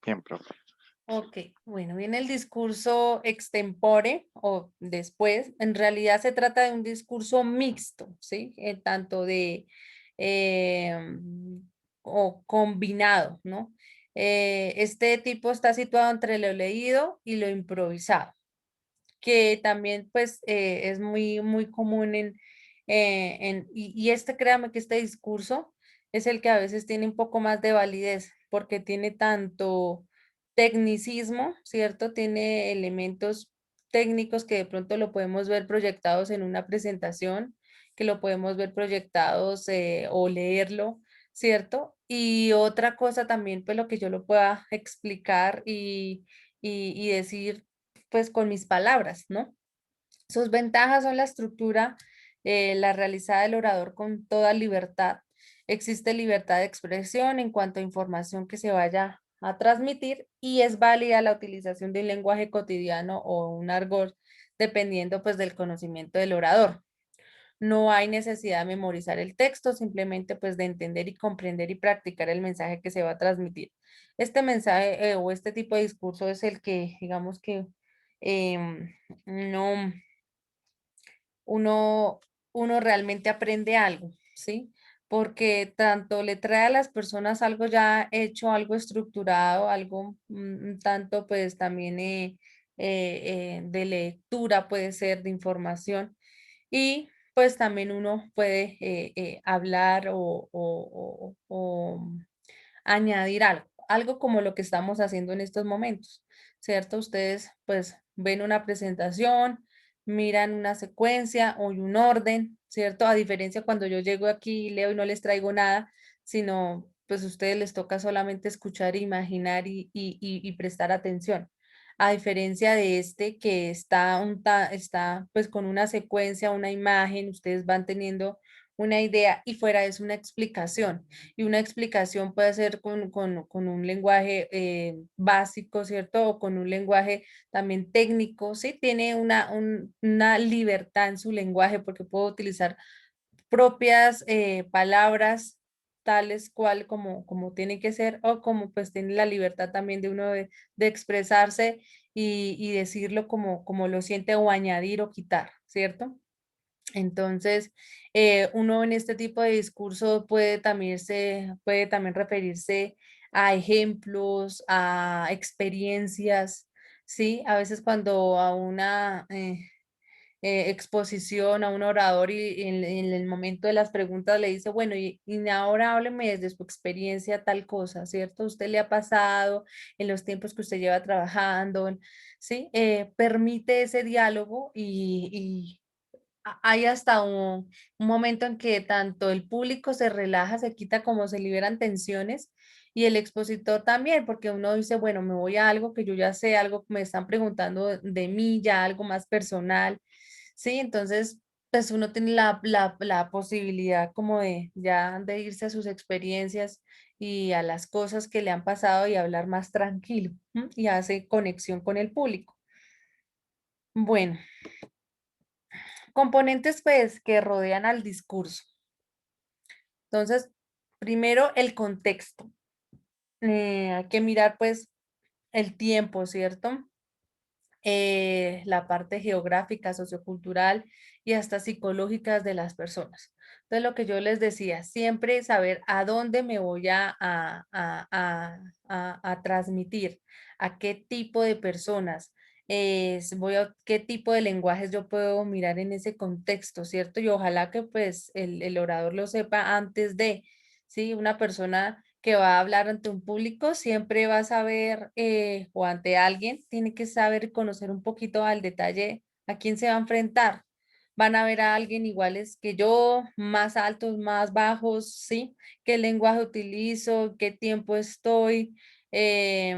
Bien, profe. ok. Bueno, viene el discurso extempore o después. En realidad se trata de un discurso mixto, ¿sí? Tanto de o combinado, ¿no? Este tipo está situado entre lo leído y lo improvisado, que también pues es muy común y este, créame que este discurso es el que a veces tiene un poco más de validez, porque tiene tanto tecnicismo, ¿cierto? Tiene elementos técnicos que de pronto lo podemos ver proyectados en una presentación, que lo podemos ver proyectados o leerlo, ¿cierto? Y otra cosa también, pues lo que yo lo pueda explicar y decir pues con mis palabras, ¿no? Sus ventajas son la estructura, la realizada del orador con toda libertad. Existe libertad de expresión en cuanto a información que se vaya a transmitir y es válida la utilización de un lenguaje cotidiano o un argot dependiendo pues del conocimiento del orador. No hay necesidad de memorizar el texto, simplemente pues de entender y comprender y practicar el mensaje que se va a transmitir. Este mensaje o este tipo de discurso es el que, digamos que no, uno, uno realmente aprende algo, ¿sí? Porque tanto le trae a las personas algo ya hecho, algo estructurado, algo un tanto pues también de lectura puede ser, de información. Y pues también uno puede hablar o añadir algo, algo como lo que estamos haciendo en estos momentos, ¿cierto? Ustedes pues ven una presentación, miran una secuencia o un orden, ¿cierto? A diferencia cuando yo llego aquí y leo y no les traigo nada, sino pues a ustedes les toca solamente escuchar, imaginar y prestar atención. A diferencia de este que está pues con una secuencia, una imagen, ustedes van teniendo una idea y fuera es una explicación. Y una explicación puede ser con un lenguaje básico, ¿cierto? O con un lenguaje también técnico, ¿sí? Tiene una libertad en su lenguaje porque puedo utilizar propias palabras tales cual como tiene que ser o como pues tiene la libertad también de uno de expresarse y decirlo como lo siente o añadir o quitar, ¿cierto? Entonces, uno en este tipo de discurso puede también referirse a ejemplos, a experiencias, ¿sí? A veces cuando a una exposición, a un orador y en el momento de las preguntas le dice, bueno, y ahora hábleme desde su experiencia tal cosa, ¿cierto? ¿Usted le ha pasado en los tiempos que usted lleva trabajando? ¿Sí? Permite ese diálogo y hay hasta un momento en que tanto el público se relaja, se quita como se liberan tensiones y el expositor también, porque uno dice, bueno, me voy a algo que yo ya sé, algo que me están preguntando de mí, ya algo más personal, ¿sí? Entonces, pues uno tiene la posibilidad como de ya de irse a sus experiencias y a las cosas que le han pasado y hablar más tranquilo, ¿m? Y hace conexión con el público. Bueno, componentes pues que rodean al discurso. Entonces, primero el contexto. Hay que mirar pues el tiempo, ¿cierto? La parte geográfica, sociocultural y hasta psicológicas de las personas. Entonces, lo que yo les decía, siempre saber a dónde me voy a transmitir, a qué tipo de personas, qué tipo de lenguajes yo puedo mirar en ese contexto, ¿cierto? Y ojalá que pues el orador lo sepa antes de, ¿sí? Una persona que va a hablar ante un público siempre va a saber, o ante alguien, tiene que saber conocer un poquito al detalle a quién se va a enfrentar. Van a ver a alguien iguales que yo, más altos, más bajos, ¿sí? ¿Qué lenguaje utilizo? ¿Qué tiempo estoy? A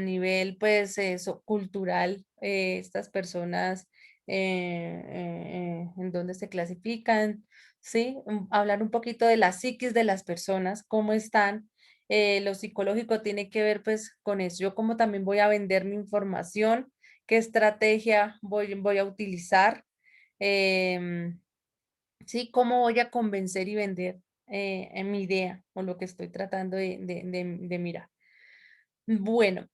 nivel, pues, eso, cultural, estas personas, en dónde se clasifican, ¿sí? Hablar un poquito de la psiquis de las personas, cómo están. Lo psicológico tiene que ver pues con eso. Yo como también voy a vender mi información, qué estrategia voy a utilizar, em, sí, cómo voy a convencer y vender en mi idea o lo que estoy tratando de mirar. Bueno,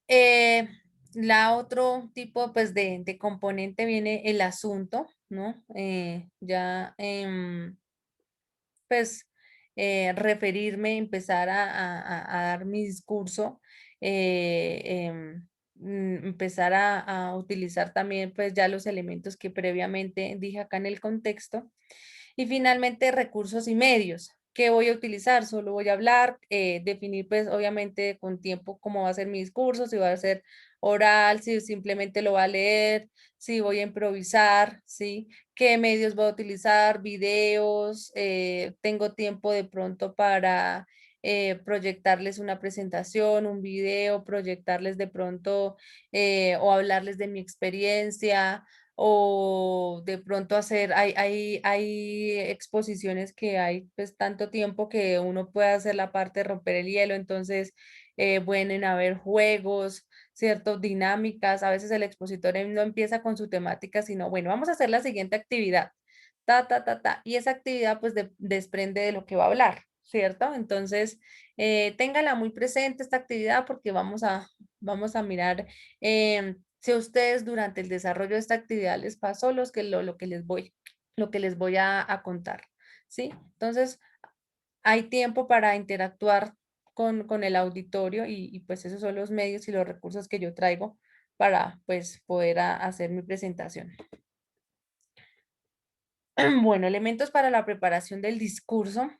la otro tipo pues de componente viene el asunto, ¿no? Ya pues referirme, empezar a dar mi discurso, empezar a utilizar también pues ya los elementos que previamente dije acá en el contexto. Y finalmente recursos y medios. ¿Qué voy a utilizar? Solo voy a hablar, definir pues obviamente con tiempo cómo va a ser mi discurso, si va a ser oral, si simplemente lo va a leer, si voy a improvisar, ¿sí? ¿Qué medios voy a utilizar? Videos, tengo tiempo de pronto para proyectarles una presentación, un video, proyectarles de pronto o hablarles de mi experiencia o de pronto hacer, hay exposiciones que hay pues tanto tiempo que uno puede hacer la parte de romper el hielo, entonces pueden haber juegos, ciertas dinámicas, a veces el expositor no empieza con su temática, sino bueno, vamos a hacer la siguiente actividad, y esa actividad pues desprende de lo que va a hablar, ¿cierto? Entonces, téngala muy presente esta actividad porque vamos a mirar si a ustedes durante el desarrollo de esta actividad les pasó lo que les voy a contar, ¿sí? Entonces, hay tiempo para interactuar con el auditorio pues esos son los medios y los recursos que yo traigo para pues poder hacer mi presentación. Bueno, elementos para la preparación del discurso.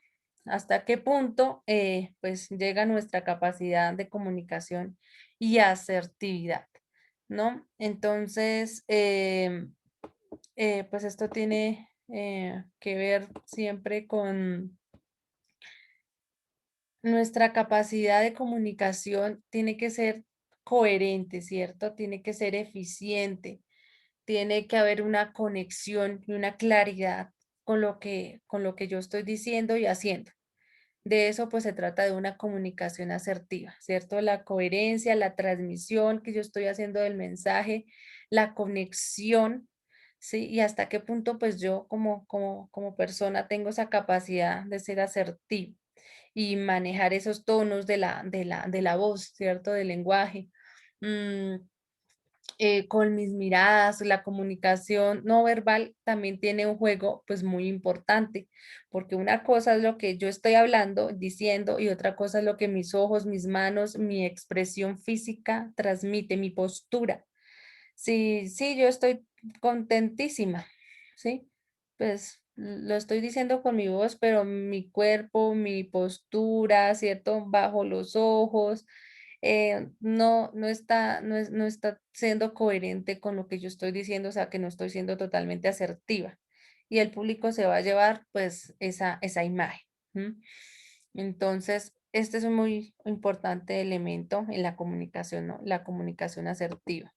¿Hasta qué punto pues llega nuestra capacidad de comunicación y asertividad? ¿No? Entonces, pues esto tiene que ver siempre con nuestra capacidad de comunicación, tiene que ser coherente, ¿cierto? Tiene que ser eficiente, tiene que haber una conexión y una claridad con lo que yo estoy diciendo y haciendo. De eso pues se trata de una comunicación asertiva, ¿cierto? La coherencia, la transmisión que yo estoy haciendo del mensaje, la conexión, ¿sí? Y hasta qué punto pues yo como persona tengo esa capacidad de ser asertivo y manejar esos tonos de la voz, ¿cierto? Del lenguaje. Mm, con mis miradas, la comunicación no verbal también tiene un juego pues muy importante, porque una cosa es lo que yo estoy hablando, diciendo, y otra cosa es lo que mis ojos, mis manos, mi expresión física transmite, mi postura. Sí, sí, yo estoy contentísima, ¿sí? Pues lo estoy diciendo con mi voz, pero mi cuerpo, mi postura, ¿cierto? Bajo los ojos, no está siendo coherente con lo que yo estoy diciendo, o sea, que no estoy siendo totalmente asertiva. Y el público se va a llevar, pues, esa imagen. ¿M? Entonces, este es un muy importante elemento en la comunicación, ¿no? La comunicación asertiva.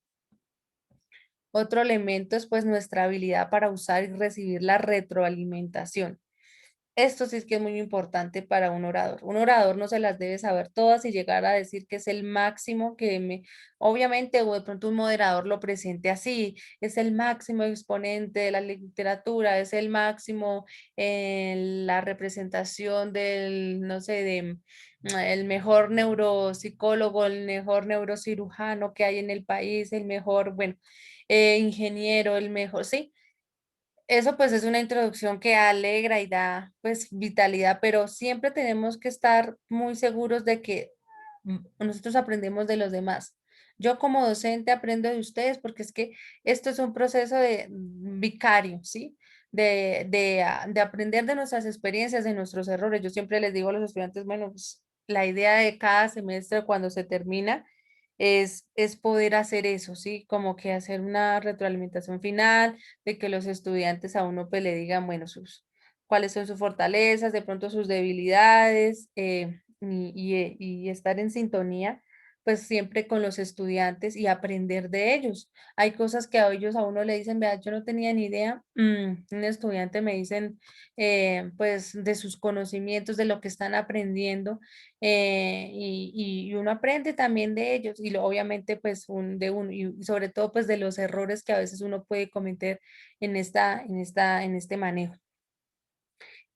Otro elemento es pues nuestra habilidad para usar y recibir la retroalimentación. Esto sí es que es muy importante para un orador. Un orador no se las debe saber todas y llegar a decir que es el máximo obviamente, o de pronto un moderador lo presente así, es el máximo exponente de la literatura, es el máximo en la representación del, no sé, el mejor neuropsicólogo, el mejor neurocirujano que hay en el país, el mejor, bueno, ingeniero, el mejor, sí. Eso pues es una introducción que alegra y da pues vitalidad, pero siempre tenemos que estar muy seguros de que nosotros aprendemos de los demás. Yo como docente aprendo de ustedes porque es que esto es un proceso de vicario, ¿sí? De aprender de nuestras experiencias, de nuestros errores. Yo siempre les digo a los estudiantes, bueno, pues, la idea de cada semestre cuando se termina es poder hacer eso, ¿sí? Como que hacer una retroalimentación final de que los estudiantes a uno pues le digan, bueno, cuáles son sus fortalezas, de pronto sus debilidades, y estar en sintonía, pues siempre con los estudiantes y aprender de ellos. Hay cosas que a ellos a uno le dicen, vea, yo no tenía ni idea, un estudiante me dicen, pues de sus conocimientos, de lo que están aprendiendo, y uno aprende también de ellos y obviamente pues de uno y sobre todo pues de los errores que a veces uno puede cometer en este manejo.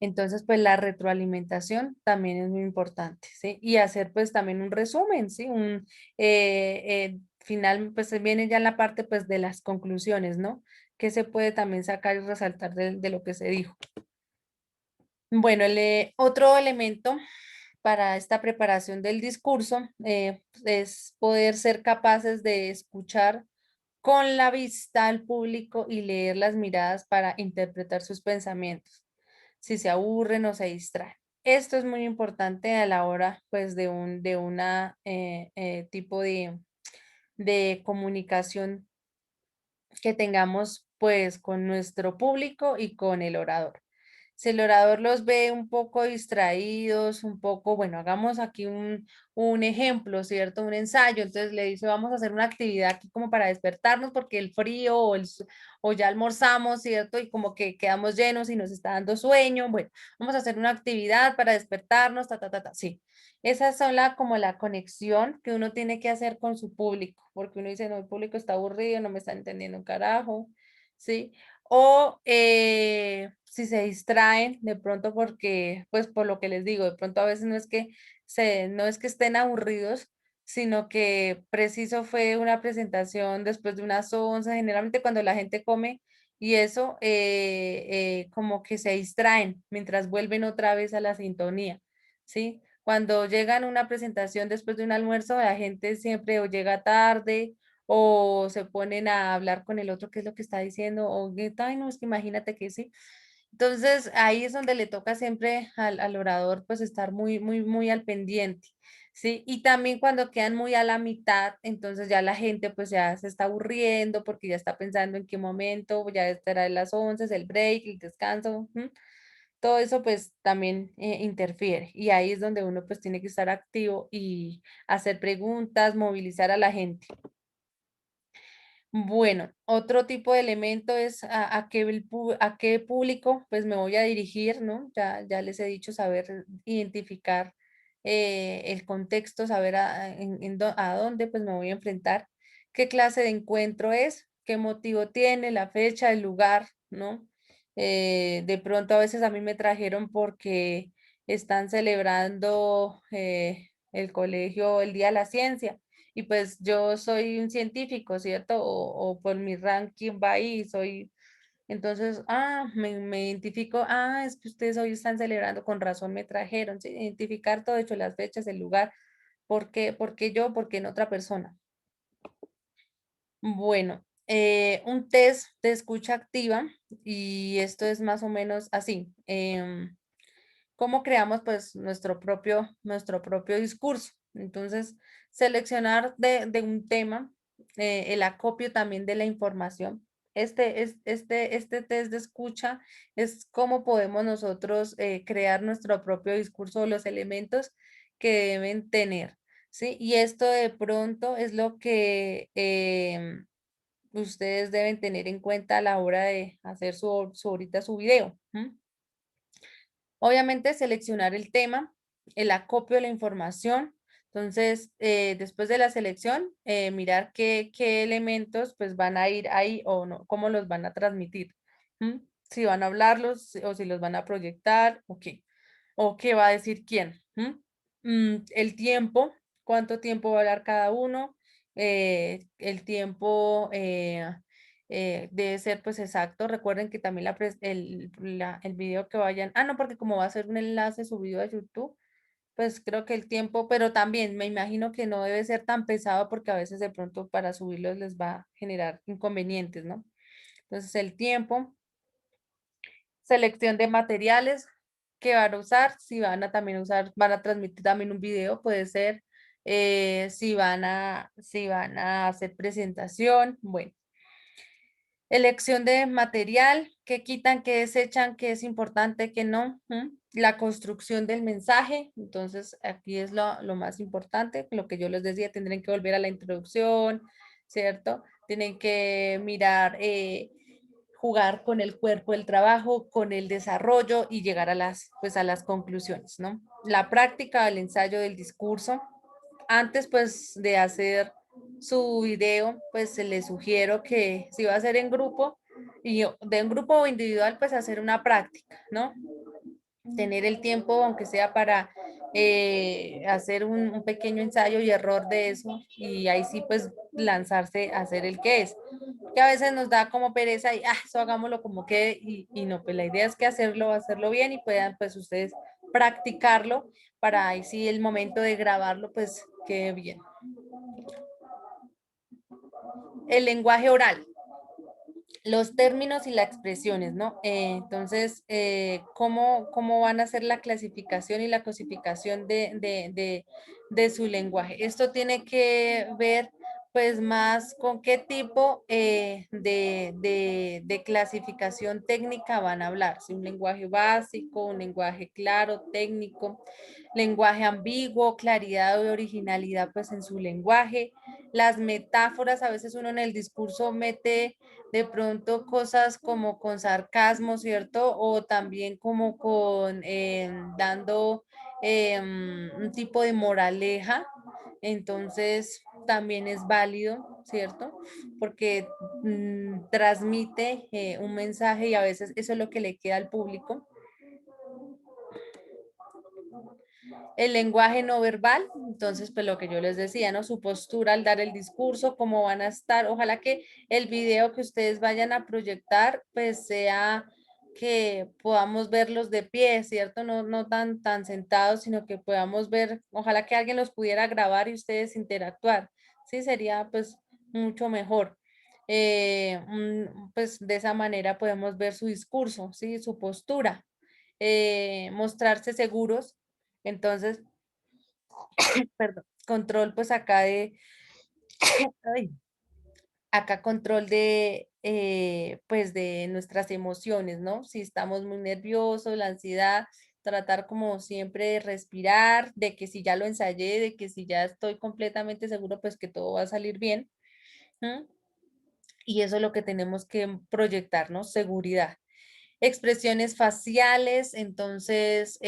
Entonces pues la retroalimentación también es muy importante, ¿sí? Y hacer pues también un resumen, ¿sí? Final pues viene ya la parte pues de las conclusiones, ¿no? Que se puede también sacar y resaltar de lo que se dijo. Bueno, otro elemento para esta preparación del discurso es poder ser capaces de escuchar con la vista al público y leer las miradas para interpretar sus pensamientos, si se aburren o se distraen. Esto es muy importante a la hora, pues, de una tipo de comunicación que tengamos, pues, con nuestro público y con el orador. Si el orador los ve un poco distraídos, un poco, bueno, hagamos aquí un ejemplo, ¿cierto? Un ensayo. Entonces le dice, vamos a hacer una actividad aquí como para despertarnos porque el frío o ya almorzamos, ¿cierto? Y como que quedamos llenos y nos está dando sueño. Bueno, vamos a hacer una actividad para despertarnos, ta, ta, ta, ta. Sí, esas son como la conexión que uno tiene que hacer con su público, porque uno dice, no, el público está aburrido, no me está entendiendo un carajo, ¿sí? O si se distraen de pronto porque, pues por lo que les digo, de pronto a veces no es que estén aburridos, sino que preciso fue una presentación después de unas 11, generalmente cuando la gente come y eso, como que se distraen mientras vuelven otra vez a la sintonía, ¿sí? Cuando llegan a una presentación después de un almuerzo, la gente siempre o llega tarde o se ponen a hablar con el otro qué es lo que está diciendo, o ay, no, es que imagínate que sí. Entonces, ahí es donde le toca siempre al orador, pues estar muy al pendiente, ¿sí? Y también cuando quedan muy a la mitad, entonces ya la gente pues ya se está aburriendo porque ya está pensando en qué momento, ya estará las 11, el break, el descanso, ¿m? Todo eso pues también interfiere. Y ahí es donde uno pues tiene que estar activo y hacer preguntas, movilizar a la gente. Bueno, otro tipo de elemento es a qué público pues me voy a dirigir, ¿no? Ya les he dicho saber identificar el contexto, saber a dónde pues me voy a enfrentar, qué clase de encuentro es, qué motivo tiene, la fecha, el lugar, ¿no? De pronto a veces a mí me trajeron porque están celebrando el colegio el Día de la Ciencia y pues yo soy un científico, ¿cierto? O por mi ranking va ahí, soy, entonces, me identifico, es que ustedes hoy están celebrando, con razón me trajeron, ¿sí? Identificar todo hecho, las fechas, el lugar, por qué yo, por qué en otra persona? Bueno, un test de escucha activa y esto es más o menos así. ¿Cómo creamos pues nuestro propio discurso? Entonces, seleccionar de un tema, el acopio también de la información. Este test de escucha es cómo podemos nosotros crear nuestro propio discurso, los elementos que deben tener, ¿sí? Y esto de pronto es lo que ustedes deben tener en cuenta a la hora de hacer ahorita su video. ¿M? Obviamente seleccionar el tema, el acopio de la información. Entonces, después de la selección, mirar qué elementos pues van a ir ahí o no, cómo los van a transmitir. ¿M? Si van a hablarlos o si los van a proyectar o qué. O qué va a decir quién. ¿M? El tiempo, cuánto tiempo va a hablar cada uno. El tiempo debe ser pues exacto. Recuerden que también el video que vayan, no, porque como va a ser un enlace subido a YouTube, pues creo que el tiempo, pero también me imagino que no debe ser tan pesado porque a veces de pronto para subirlos les va a generar inconvenientes, ¿no? Entonces el tiempo, selección de materiales que van a usar, si van a también usar, van a transmitir también un video, puede ser, si van a hacer presentación, bueno. Elección de material, qué quitan, qué desechan, qué es importante, qué no. ¿M? La construcción del mensaje, entonces aquí es lo más importante, lo que yo les decía, tendrán que volver a la introducción, ¿cierto? Tienen que mirar, jugar con el cuerpo del trabajo, con el desarrollo y llegar a pues, a las conclusiones, ¿no? La práctica, el ensayo del discurso, antes pues de hacer su video, pues se le sugiero que si va a ser en grupo y de un grupo o individual, pues hacer una práctica, ¿no? Tener el tiempo, aunque sea para hacer un pequeño ensayo y error de eso y ahí sí pues lanzarse a hacer el que es. Que a veces nos da como pereza y eso hagámoslo como que y no, pues la idea es que hacerlo bien y puedan pues ustedes practicarlo para ahí sí el momento de grabarlo pues quede bien. El lenguaje oral, los términos y las expresiones, ¿no? Entonces, ¿cómo van a hacer la clasificación y la cosificación de su lenguaje? Esto tiene que ver, pues, más con qué tipo de clasificación técnica van a hablar. Si un lenguaje básico, un lenguaje claro, técnico, lenguaje ambiguo, claridad o originalidad, pues, en su lenguaje. Las metáforas, a veces uno en el discurso mete de pronto cosas como con sarcasmo, ¿cierto? O también como con dando un tipo de moraleja, entonces también es válido, ¿cierto? Porque transmite un mensaje y a veces eso es lo que le queda al público. El lenguaje no verbal, entonces, pues lo que yo les decía, ¿no? Su postura al dar el discurso, cómo van a estar. Ojalá que el video que ustedes vayan a proyectar, pues sea que podamos verlos de pie, ¿cierto? No tan sentados, sino que podamos ver, ojalá que alguien los pudiera grabar y ustedes interactuar, ¿sí? Sería pues mucho mejor. pues de esa manera podemos ver su discurso, ¿sí? Su postura, mostrarse seguros. Entonces, perdón, control pues acá de, ay, acá control de, pues de nuestras emociones, ¿no? Si estamos muy nerviosos, la ansiedad, tratar como siempre de respirar, de que si ya lo ensayé, de que si ya estoy completamente seguro, pues que todo va a salir bien. ¿M? Y eso es lo que tenemos que proyectar, ¿no? Seguridad. Expresiones faciales, entonces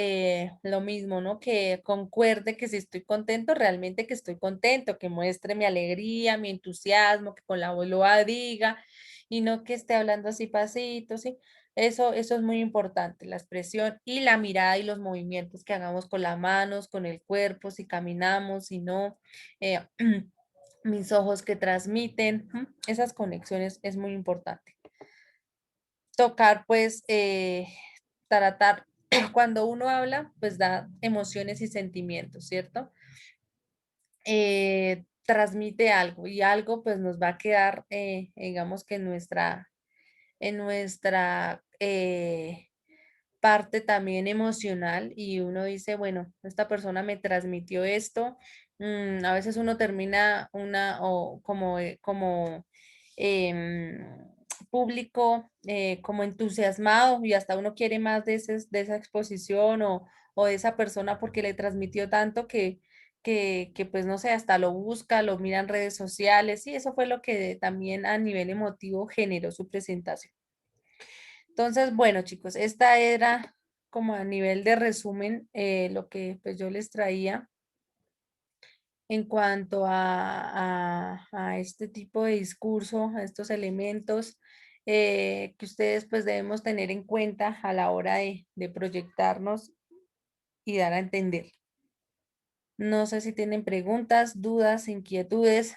lo mismo, ¿no? Que concuerde que si estoy contento, realmente que estoy contento, que muestre mi alegría, mi entusiasmo, que con la voz lo diga y no que esté hablando así pasito, ¿sí? Eso es muy importante, la expresión y la mirada y los movimientos que hagamos con las manos, con el cuerpo, si caminamos, si no, eh, mis ojos que transmiten, esas conexiones es muy importante. Tocar, pues, tratar, cuando uno habla, pues da emociones y sentimientos, ¿cierto? Transmite algo y algo pues nos va a quedar, digamos que en nuestra parte también emocional y uno dice, bueno, esta persona me transmitió esto. A veces uno termina una o como, como em, público, como entusiasmado y hasta uno quiere más de, de esa exposición o de esa persona porque le transmitió tanto que pues no sé, hasta lo busca, lo mira en redes sociales y eso fue lo que también a nivel emotivo generó su presentación. Entonces, bueno, chicos, esta era como a nivel de resumen lo que pues yo les traía en cuanto a este tipo de discurso, a estos elementos que ustedes pues debemos tener en cuenta a la hora de proyectarnos y dar a entender. No sé si tienen preguntas, dudas, inquietudes.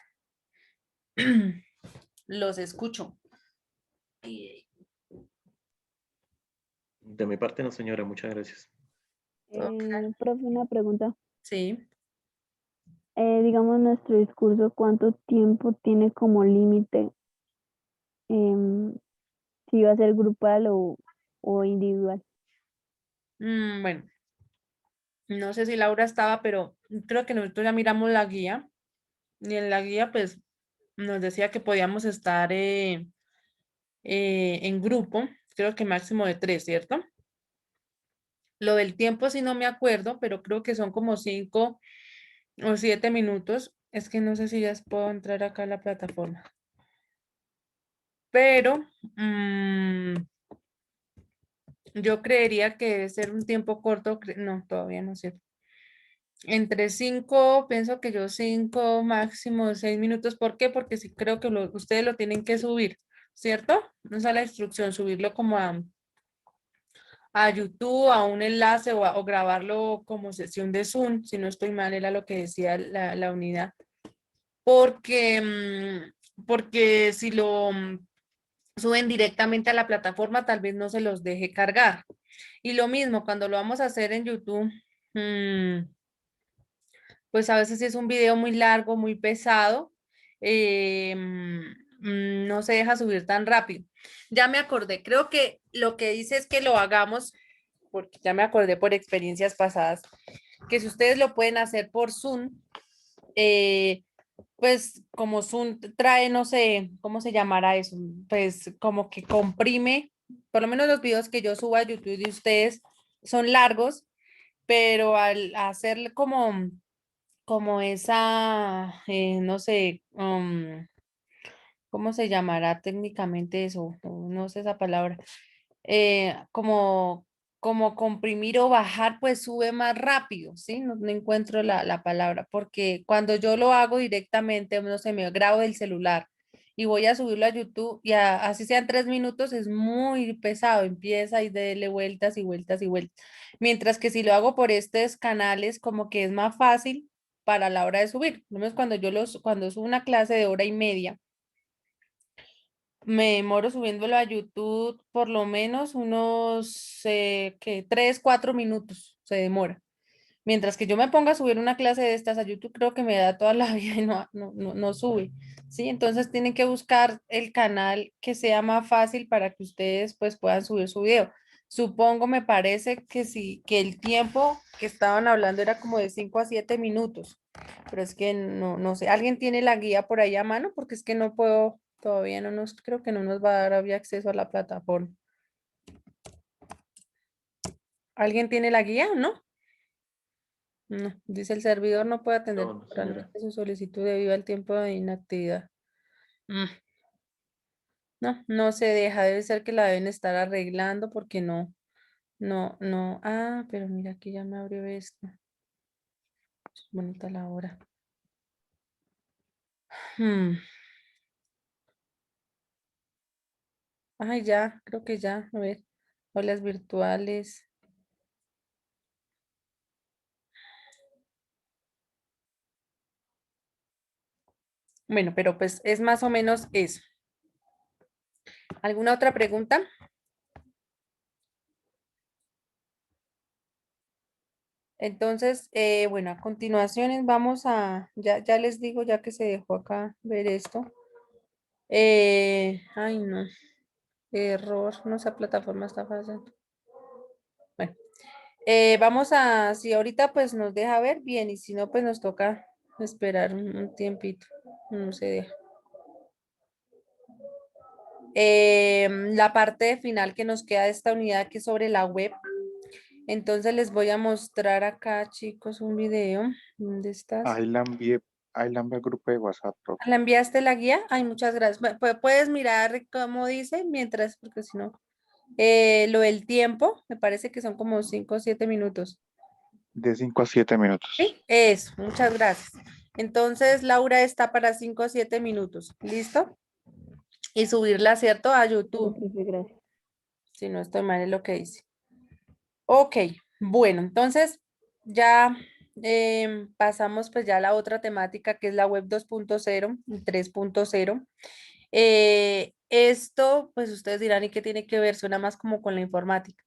Los escucho. De mi parte no, señora, muchas gracias. Ok. Profe, una pregunta. Sí. Digamos, nuestro discurso, ¿cuánto tiempo tiene como límite? em, si va a ser grupal o individual. Bueno, no sé si Laura estaba, pero creo que nosotros ya miramos la guía y en la guía pues nos decía que podíamos estar en grupo, creo que máximo de 3, ¿cierto? Lo del tiempo sí no me acuerdo, pero creo que son como 5 o 7 minutos. Es que no sé si ya puedo entrar acá a la plataforma. Pero yo creería que debe ser un tiempo corto. No, todavía no sé. Entre 5, pienso que yo 5, máximo 6 minutos. ¿Por qué? Porque sí creo que ustedes lo tienen que subir, ¿cierto? No es la instrucción, subirlo como a YouTube, a un enlace o grabarlo como sesión de Zoom, si no estoy mal, era lo que decía la unidad. Porque, porque si lo suben directamente a la plataforma, tal vez no se los deje cargar. Y lo mismo, cuando lo vamos a hacer en YouTube, pues a veces si es un video muy largo, muy pesado, no se deja subir tan rápido. Ya me acordé, creo que lo que dice es que lo hagamos, porque ya me acordé por experiencias pasadas, que si ustedes lo pueden hacer por Zoom, eh, pues como Zoom trae, no sé, ¿cómo se llamará eso? Pues como que comprime, por lo menos los videos que yo subo a YouTube de ustedes son largos, pero al hacer como esa, no sé, ¿cómo se llamará técnicamente eso? No sé esa palabra. Como comprimir o bajar, pues sube más rápido, ¿sí? No encuentro la palabra, porque cuando yo lo hago directamente, no sé, me grabo del celular y voy a subirlo a YouTube y así sean 3 minutos, es muy pesado, empieza y dele vueltas y vueltas y vueltas. Mientras que si lo hago por estos canales, como que es más fácil para la hora de subir. Lo menos cuando subo una clase de hora y media, me demoro subiéndolo a YouTube por lo menos unos, ¿qué? 3, 4 minutos se demora. Mientras que yo me ponga a subir una clase de estas a YouTube, creo que me da toda la vida y no sube, ¿sí? Entonces tienen que buscar el canal que sea más fácil para que ustedes pues puedan subir su video. Supongo, me parece que sí, que el tiempo que estaban hablando era como de 5 a 7 minutos, pero es que no sé, ¿alguien tiene la guía por ahí a mano? Porque es que no puedo, todavía creo que no nos va a dar había acceso a la plataforma. ¿Alguien tiene la guía, no? No, dice el servidor no puede atender No, señora. temporalmente su solicitud debido al tiempo de inactividad. Mm, no se deja, debe ser que la deben estar arreglando porque no. Ah, pero mira, aquí ya me abrió esto. Es bonita la hora. Hmm, Ay, ya, creo que ya. A ver, aulas virtuales. Bueno, pero pues es más o menos eso. ¿Alguna otra pregunta? Entonces, bueno, a continuación vamos ya les digo, ya que se dejó acá ver esto. Ay, no, error, no, esa plataforma está fallando. Bueno, si ahorita pues nos deja ver bien y si no, pues nos toca esperar un tiempito, no se deja. La parte final que nos queda de esta unidad que es sobre la web. Entonces les voy a mostrar acá, chicos, un video. ¿Dónde estás? Ahí la envié al grupo de WhatsApp, profe. ¿La enviaste la guía? Ay, muchas gracias. Puedes mirar cómo dice mientras, porque si no, lo del tiempo, me parece que son como 5 o 7 minutos. De 5 a 7 minutos. Sí, eso, muchas gracias. Entonces, Laura está para 5 o 7 minutos. ¿Listo? Y subirla, ¿cierto? A Bueno, YouTube. profe, gracias. Si no estoy mal en lo que dice. Ok, bueno, entonces ya pasamos pues ya a la otra temática que es la web 2.0 y 3.0. Esto, pues ustedes dirán, ¿y qué tiene que ver? Suena más como con la informática.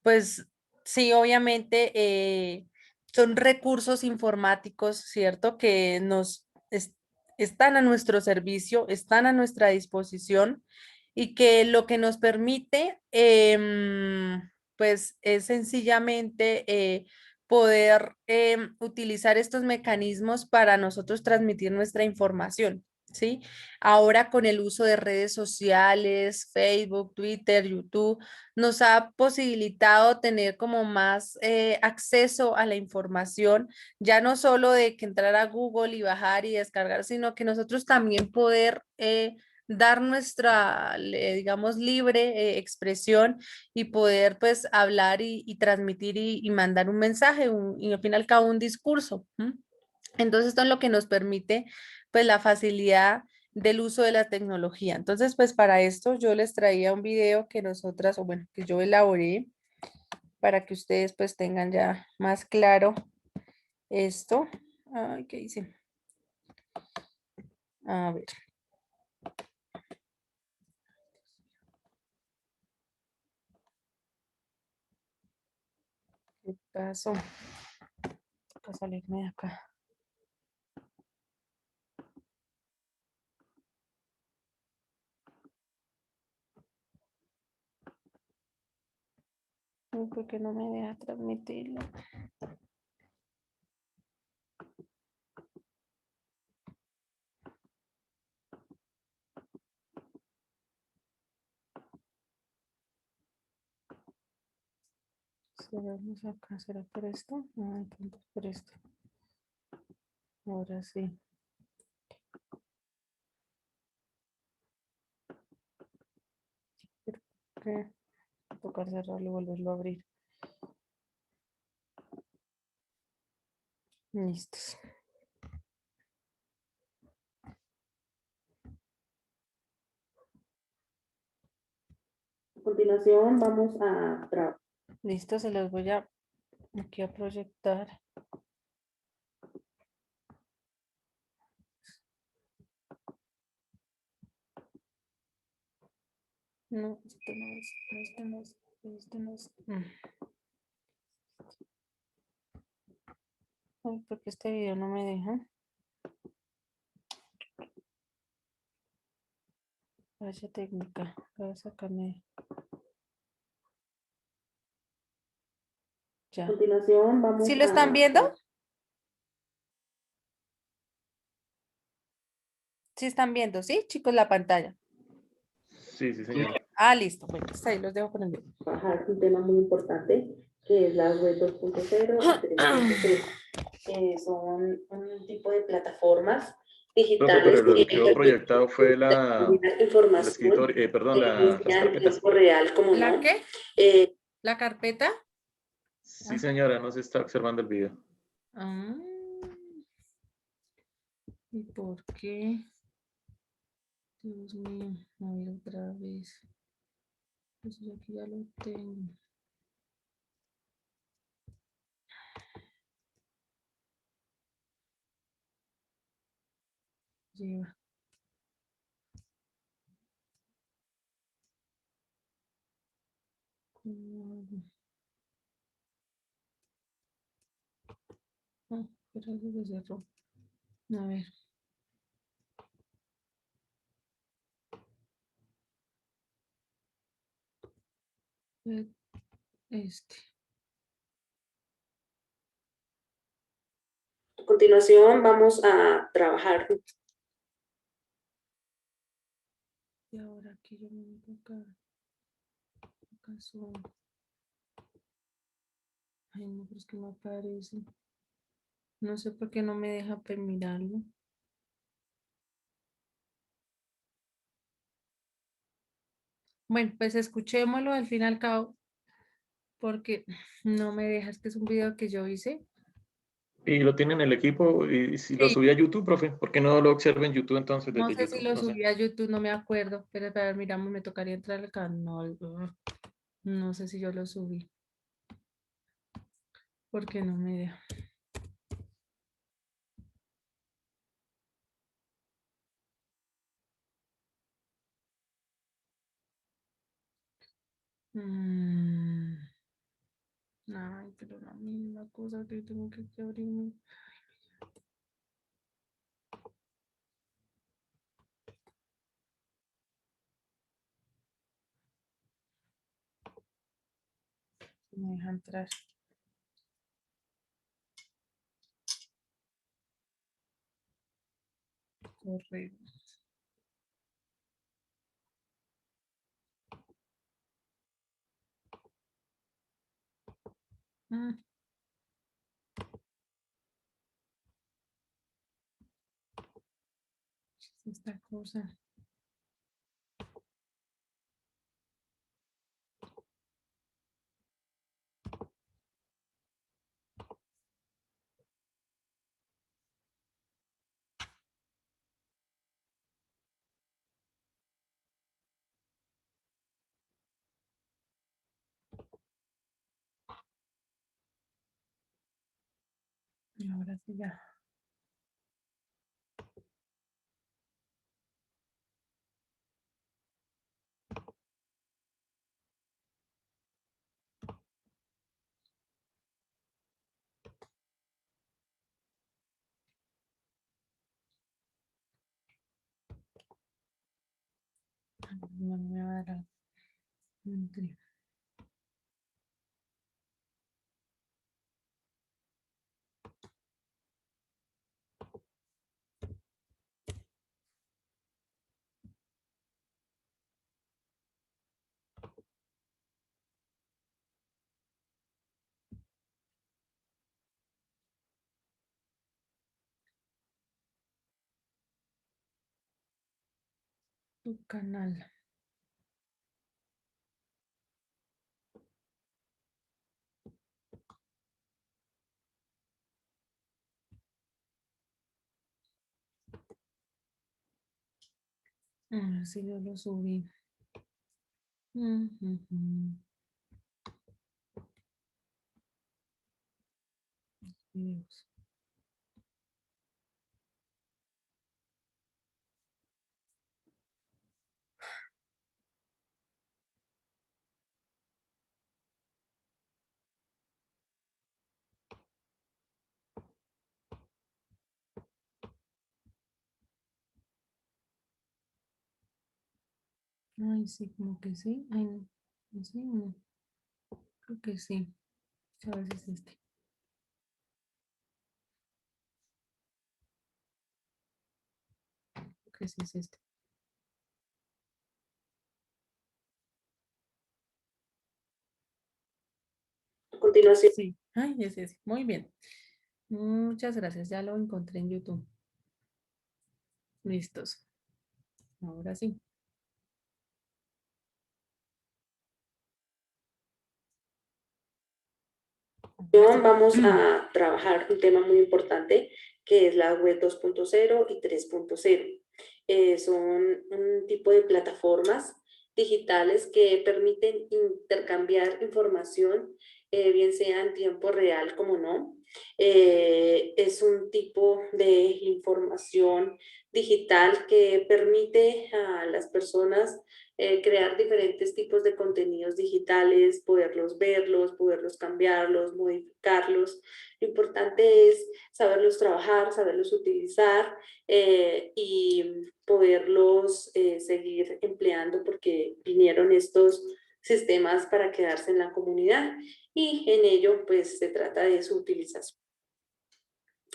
Pues sí, obviamente son recursos informáticos, ¿cierto? Que están a nuestro servicio, están a nuestra disposición y que lo que nos permite, pues es sencillamente poder utilizar estos mecanismos para nosotros transmitir nuestra información, ¿sí? Ahora con el uso de redes sociales, Facebook, Twitter, YouTube, nos ha posibilitado tener como más acceso a la información, ya no solo de que entrar a Google y bajar y descargar, sino que nosotros también poder dar nuestra, digamos, libre expresión y poder pues hablar y transmitir y mandar un mensaje y al fin y al cabo un discurso. ¿M? Entonces, esto es lo que nos permite pues la facilidad del uso de la tecnología. Entonces, pues para esto yo les traía un video que nosotras, o bueno, que yo elaboré para que ustedes pues tengan ya más claro esto. Ay, ¿qué hice? A ver. ¿Qué pasó? Toca salirme de acá. Uy, ¿por qué no me deja transmitirlo? Cerramos acá, ¿será por esto? No, entonces por esto. Ahora sí. ¿Qué? Tocar cerrarlo y volverlo a abrir. Listos. A continuación vamos a trabajar. Listo, se los voy a aquí a proyectar. No, esto no es, esto no es, esto no es. Ay, porque este video no me deja. Vaya técnica. Voy a sacarme. Ya. A continuación vamos ¿Sí lo están viendo? Sí están viendo, ¿sí, chicos, la pantalla? Sí, sí, señora. Ah, listo. Bueno, pues ahí los dejo con el video. trabajar un tema muy importante que es la web 2.0 y 3.3. Son un tipo de plataformas Profe, digitales pero lo que que quedó proyectado fue combinar el información escritorio, perdón, que las inician en carpetas. tiempo real, como ¿La no. qué? Eh, ¿La carpeta? Sí, señora, no se está observando el video. Ah, ¿y por qué? Dios mío, a ver otra vez. Pues yo aquí ya lo tengo. Lleva. ¿Cómo hago? Ah, pero eso se cerró. A ver. Este. a continuación vamos a trabajar. Y ahora aquí yo me meto acá. Acá son. Ay, no, pero es que no aparece. No sé por qué no me deja mirarlo. Bueno, pues escuchémoslo al fin y al cabo, porque no me deja, es que es un video que yo hice. Y lo tiene en el equipo, y si lo Sí. subí a YouTube, profe, ¿por qué no lo observa en YouTube entonces No desde sé si YouTube? lo No sé. subí a YouTube, no me acuerdo, pero a ver, miramos, me tocaría entrar al canal. No sé si yo lo subí, porque no me deja. Ay, pero la misma cosa que tengo que abrirme. Me deja entrar. Correo. Ah. Esta cosa. Y ahora sí ya. No me va a dar. Entre. Tu canal. Sí, yo lo subí. Videos. Ay, sí, como que sí. Ay, no. No sé, no. Creo que sí. A ver si es este. Creo que sí es este. A continuación, Sí. Ay, ese es. Muy bien. Muchas gracias. Ya lo encontré en YouTube. Listos. Ahora sí. Ahora sí. vamos a trabajar un tema muy importante que es la web 2.0 y 3.0. Son un tipo de plataformas digitales que permiten intercambiar información, bien sea en tiempo real como no. Es un tipo de información digital que permite a las personas crear diferentes tipos de contenidos digitales, poderlos verlos, poderlos cambiarlos, modificarlos. Lo importante es saberlos trabajar, saberlos utilizar y poderlos seguir empleando porque vinieron estos sistemas para quedarse en la comunidad y en ello pues se trata de su utilización.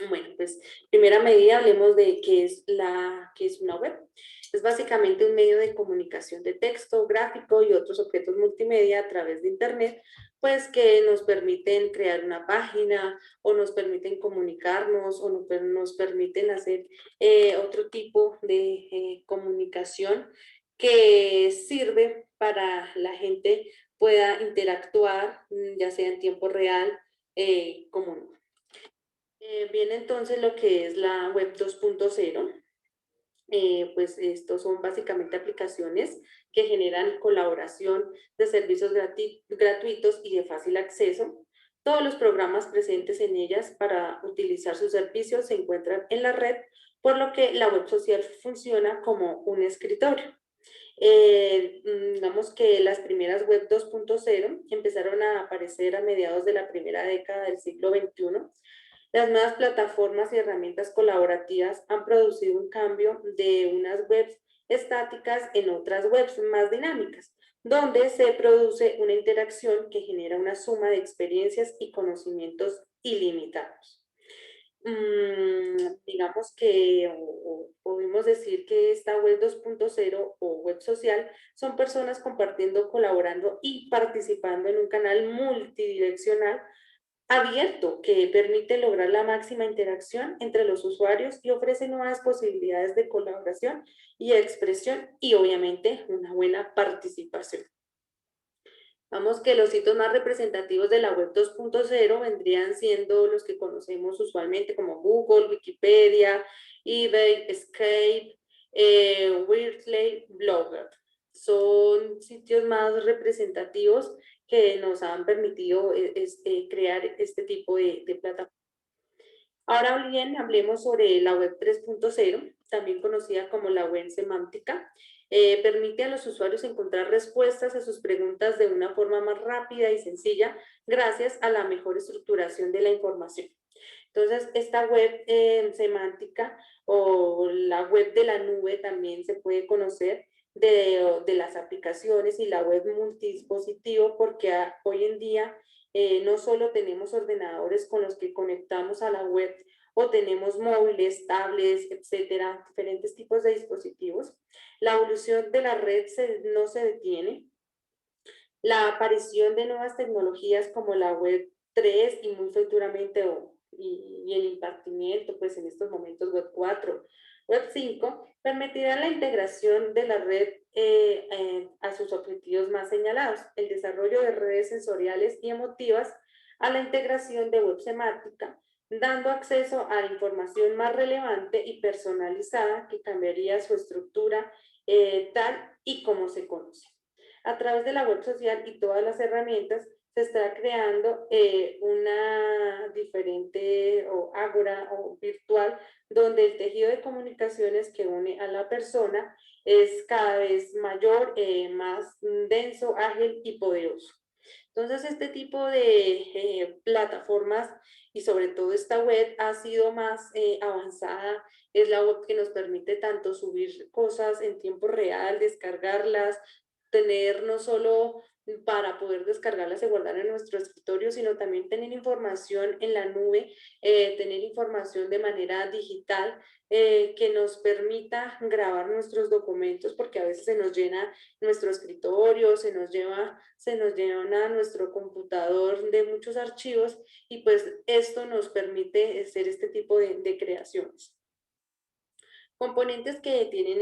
Bueno, pues primera medida hablemos de qué es una web. Es básicamente un medio de comunicación de texto, gráfico y otros objetos multimedia a través de Internet, pues que nos permiten crear una página o nos permiten comunicarnos o nos permiten hacer otro tipo de comunicación que sirve para la gente pueda interactuar, ya sea en tiempo real, como no. Viene entonces lo que es la web 2.0. Pues estos son básicamente aplicaciones que generan colaboración de servicios gratuitos y de fácil acceso. Todos los programas presentes en ellas para utilizar sus servicios se encuentran en la red, por lo que la web social funciona como un escritorio. Digamos que las primeras web 2.0 empezaron a aparecer a mediados de la primera década del siglo XXI. Las nuevas plataformas y herramientas colaborativas han producido un cambio de unas webs estáticas en otras webs más dinámicas, donde se produce una interacción que genera una suma de experiencias y conocimientos ilimitados. Digamos que podemos decir que esta web 2.0 o web social son personas compartiendo, colaborando y participando en un canal multidireccional abierto que permite lograr la máxima interacción entre los usuarios y ofrece nuevas posibilidades de colaboración y expresión y obviamente una buena participación. Vamos que los sitios más representativos de la web 2.0 vendrían siendo los que conocemos usualmente como Google, Wikipedia, eBay, Escape, Weirdly, Blogger. Son sitios más representativos que nos han permitido crear este tipo de plataformas. Ahora bien, hablemos sobre la web 3.0, también conocida como la web semántica. Permite a los usuarios encontrar respuestas a sus preguntas de una forma más rápida y sencilla gracias a la mejor estructuración de la información. Entonces, esta web semántica o la web de la nube también se puede conocer de las aplicaciones y la web multidispositivo porque hoy en día no solo tenemos ordenadores con los que conectamos a la web o tenemos móviles, tablets, etcétera, diferentes tipos de dispositivos. La evolución de la red no se detiene. La aparición de nuevas tecnologías como la web 3 y muy futuramente y el impartimiento, pues en estos momentos web 4, web 5, permitirán la integración de la red a sus objetivos más señalados, el desarrollo de redes sensoriales y emotivas a la integración de web semántica, dando acceso a información más relevante y personalizada que cambiaría su estructura tal y como se conoce. A través de la web social y todas las herramientas se está creando una diferente o ágora o virtual donde el tejido de comunicaciones que une a la persona es cada vez mayor, más denso, ágil y poderoso. Entonces, este tipo de plataformas y sobre todo esta web ha sido más avanzada. Es la web que nos permite tanto subir cosas en tiempo real, descargarlas, tener no solo para poder descargarlas y guardar en nuestro escritorio, sino también tener información en la nube, tener información de manera digital que nos permita grabar nuestros documentos, porque a veces se nos llena nuestro escritorio, se nos llena nuestro computador de muchos archivos y pues esto nos permite hacer este tipo de creaciones. Componentes que tienen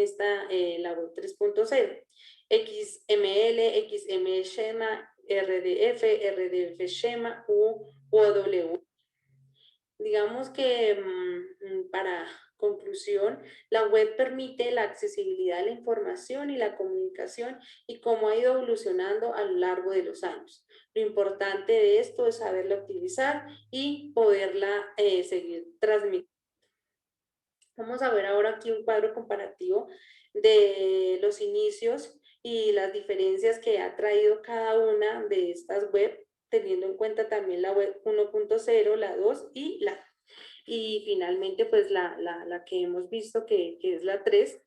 la web 3.0. XML, XML Schema, RDF, RDF Schema u OW. Digamos que para conclusión, la web permite la accesibilidad a la información y la comunicación y cómo ha ido evolucionando a lo largo de los años. Lo importante de esto es saberla utilizar y poderla seguir transmitiendo. Vamos a ver ahora aquí un cuadro comparativo de los inicios y las diferencias que ha traído cada una de estas web, teniendo en cuenta también la web 1.0, la 2 y finalmente pues la que hemos visto que es la 3.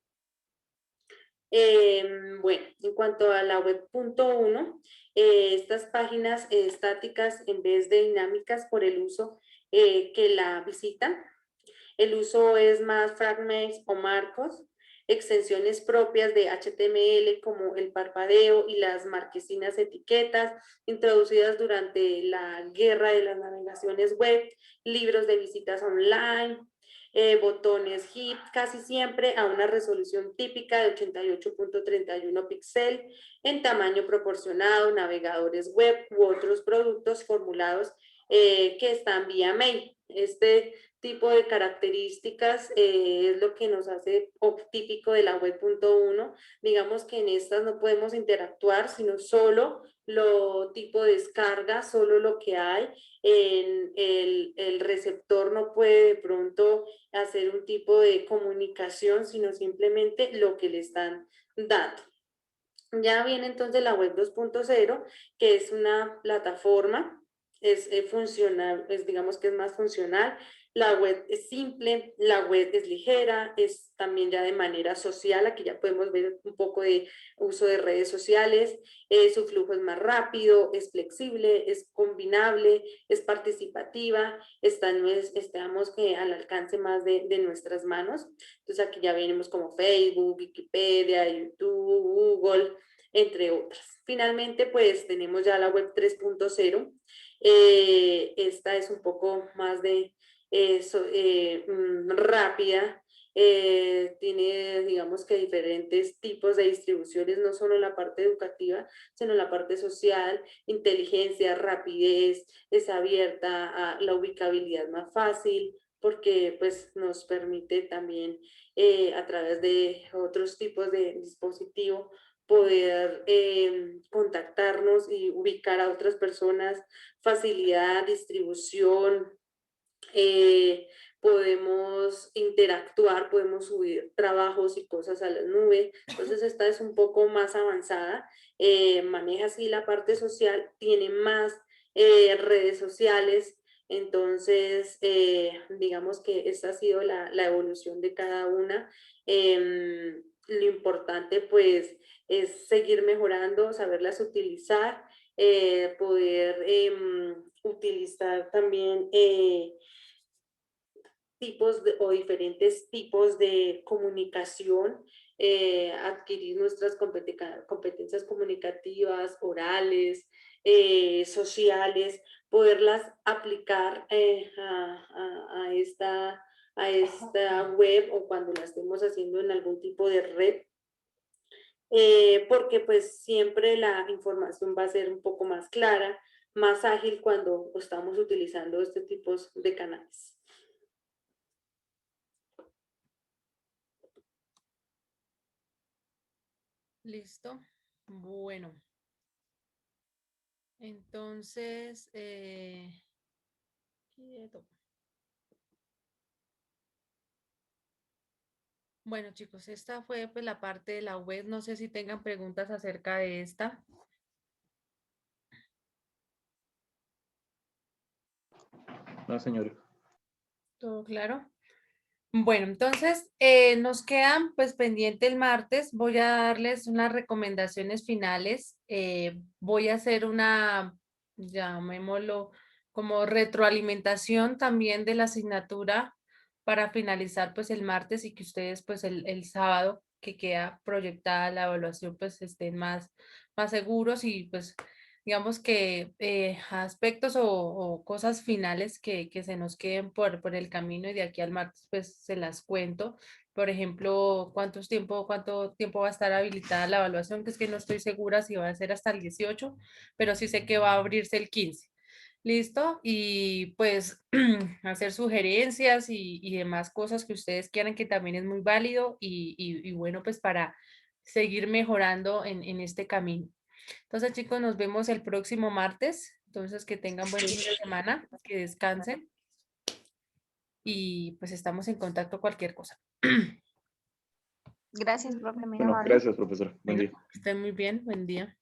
Bueno, en cuanto a la web punto 1, estas páginas estáticas en vez de dinámicas por el uso que la visitan. El uso es más fragments o marcos, extensiones propias de HTML como el parpadeo y las marquesinas etiquetas introducidas durante la guerra de las navegaciones web, libros de visitas online, botones HIP, casi siempre a una resolución típica de 88.31 píxeles en tamaño proporcionado, navegadores web u otros productos formulados que están vía mail. Este tipo de características es lo que nos hace típico de la web 1. Digamos que en estas no podemos interactuar, sino solo lo tipo de descarga, solo lo que hay. El receptor no puede de pronto hacer un tipo de comunicación, sino simplemente lo que le están dando. Ya viene entonces la web 2.0, que es una plataforma, es funcional, digamos que es más funcional. La web es simple, la web es ligera, es también ya de manera social, aquí ya podemos ver un poco de uso de redes sociales, su flujo es más rápido, es flexible, es combinable, es participativa, estamos que al alcance más de nuestras manos. Entonces aquí ya venimos como Facebook, Wikipedia, YouTube, Google, entre otras. Finalmente, pues tenemos ya la web 3.0. Esta es un poco más rápida. Tiene, digamos que diferentes tipos de distribuciones, no solo la parte educativa, sino la parte social, inteligencia, rapidez, es abierta a la ubicabilidad más fácil, porque pues nos permite también a través de otros tipos de dispositivo poder contactarnos y ubicar a otras personas, facilidad, distribución, podemos interactuar, podemos subir trabajos y cosas a la nube. Entonces esta es un poco más avanzada, maneja así la parte social, tiene más redes sociales. Entonces, digamos que esta ha sido la evolución de cada una. Lo importante pues es seguir mejorando, saberlas utilizar, poder utilizar también o diferentes tipos de comunicación, adquirir nuestras competencias comunicativas, orales, sociales, poderlas aplicar a esta web o cuando la estemos haciendo en algún tipo de red, porque pues siempre la información va a ser un poco más clara, más ágil cuando estamos utilizando este tipo de canales. Listo. Bueno. Entonces, quieto. Bueno, chicos, esta fue pues la parte de la web. No sé si tengan preguntas acerca de esta. No, señora. ¿Todo claro? Bueno, entonces nos quedan pues pendiente el martes. Voy a darles unas recomendaciones finales. Voy a hacer una, llamémoslo, como retroalimentación también de la asignatura para finalizar pues el martes y que ustedes pues el sábado que queda proyectada la evaluación pues estén más seguros y pues digamos que aspectos o cosas finales que se nos queden por el camino y de aquí al martes pues se las cuento. Por ejemplo, cuánto tiempo va a estar habilitada la evaluación, que es que no estoy segura si va a ser hasta el 18, pero sí sé que va a abrirse el 15. ¿Listo? Y pues hacer sugerencias y demás cosas que ustedes quieran, que también es muy válido y bueno, pues para seguir mejorando en este camino. Entonces, chicos, nos vemos el próximo martes. Entonces, que tengan buen fin de semana, que descansen y pues estamos en contacto cualquier cosa. Gracias, profe, muy Bueno, amable. gracias, profesora. Buen Bueno, día. que estén muy bien. Buen día.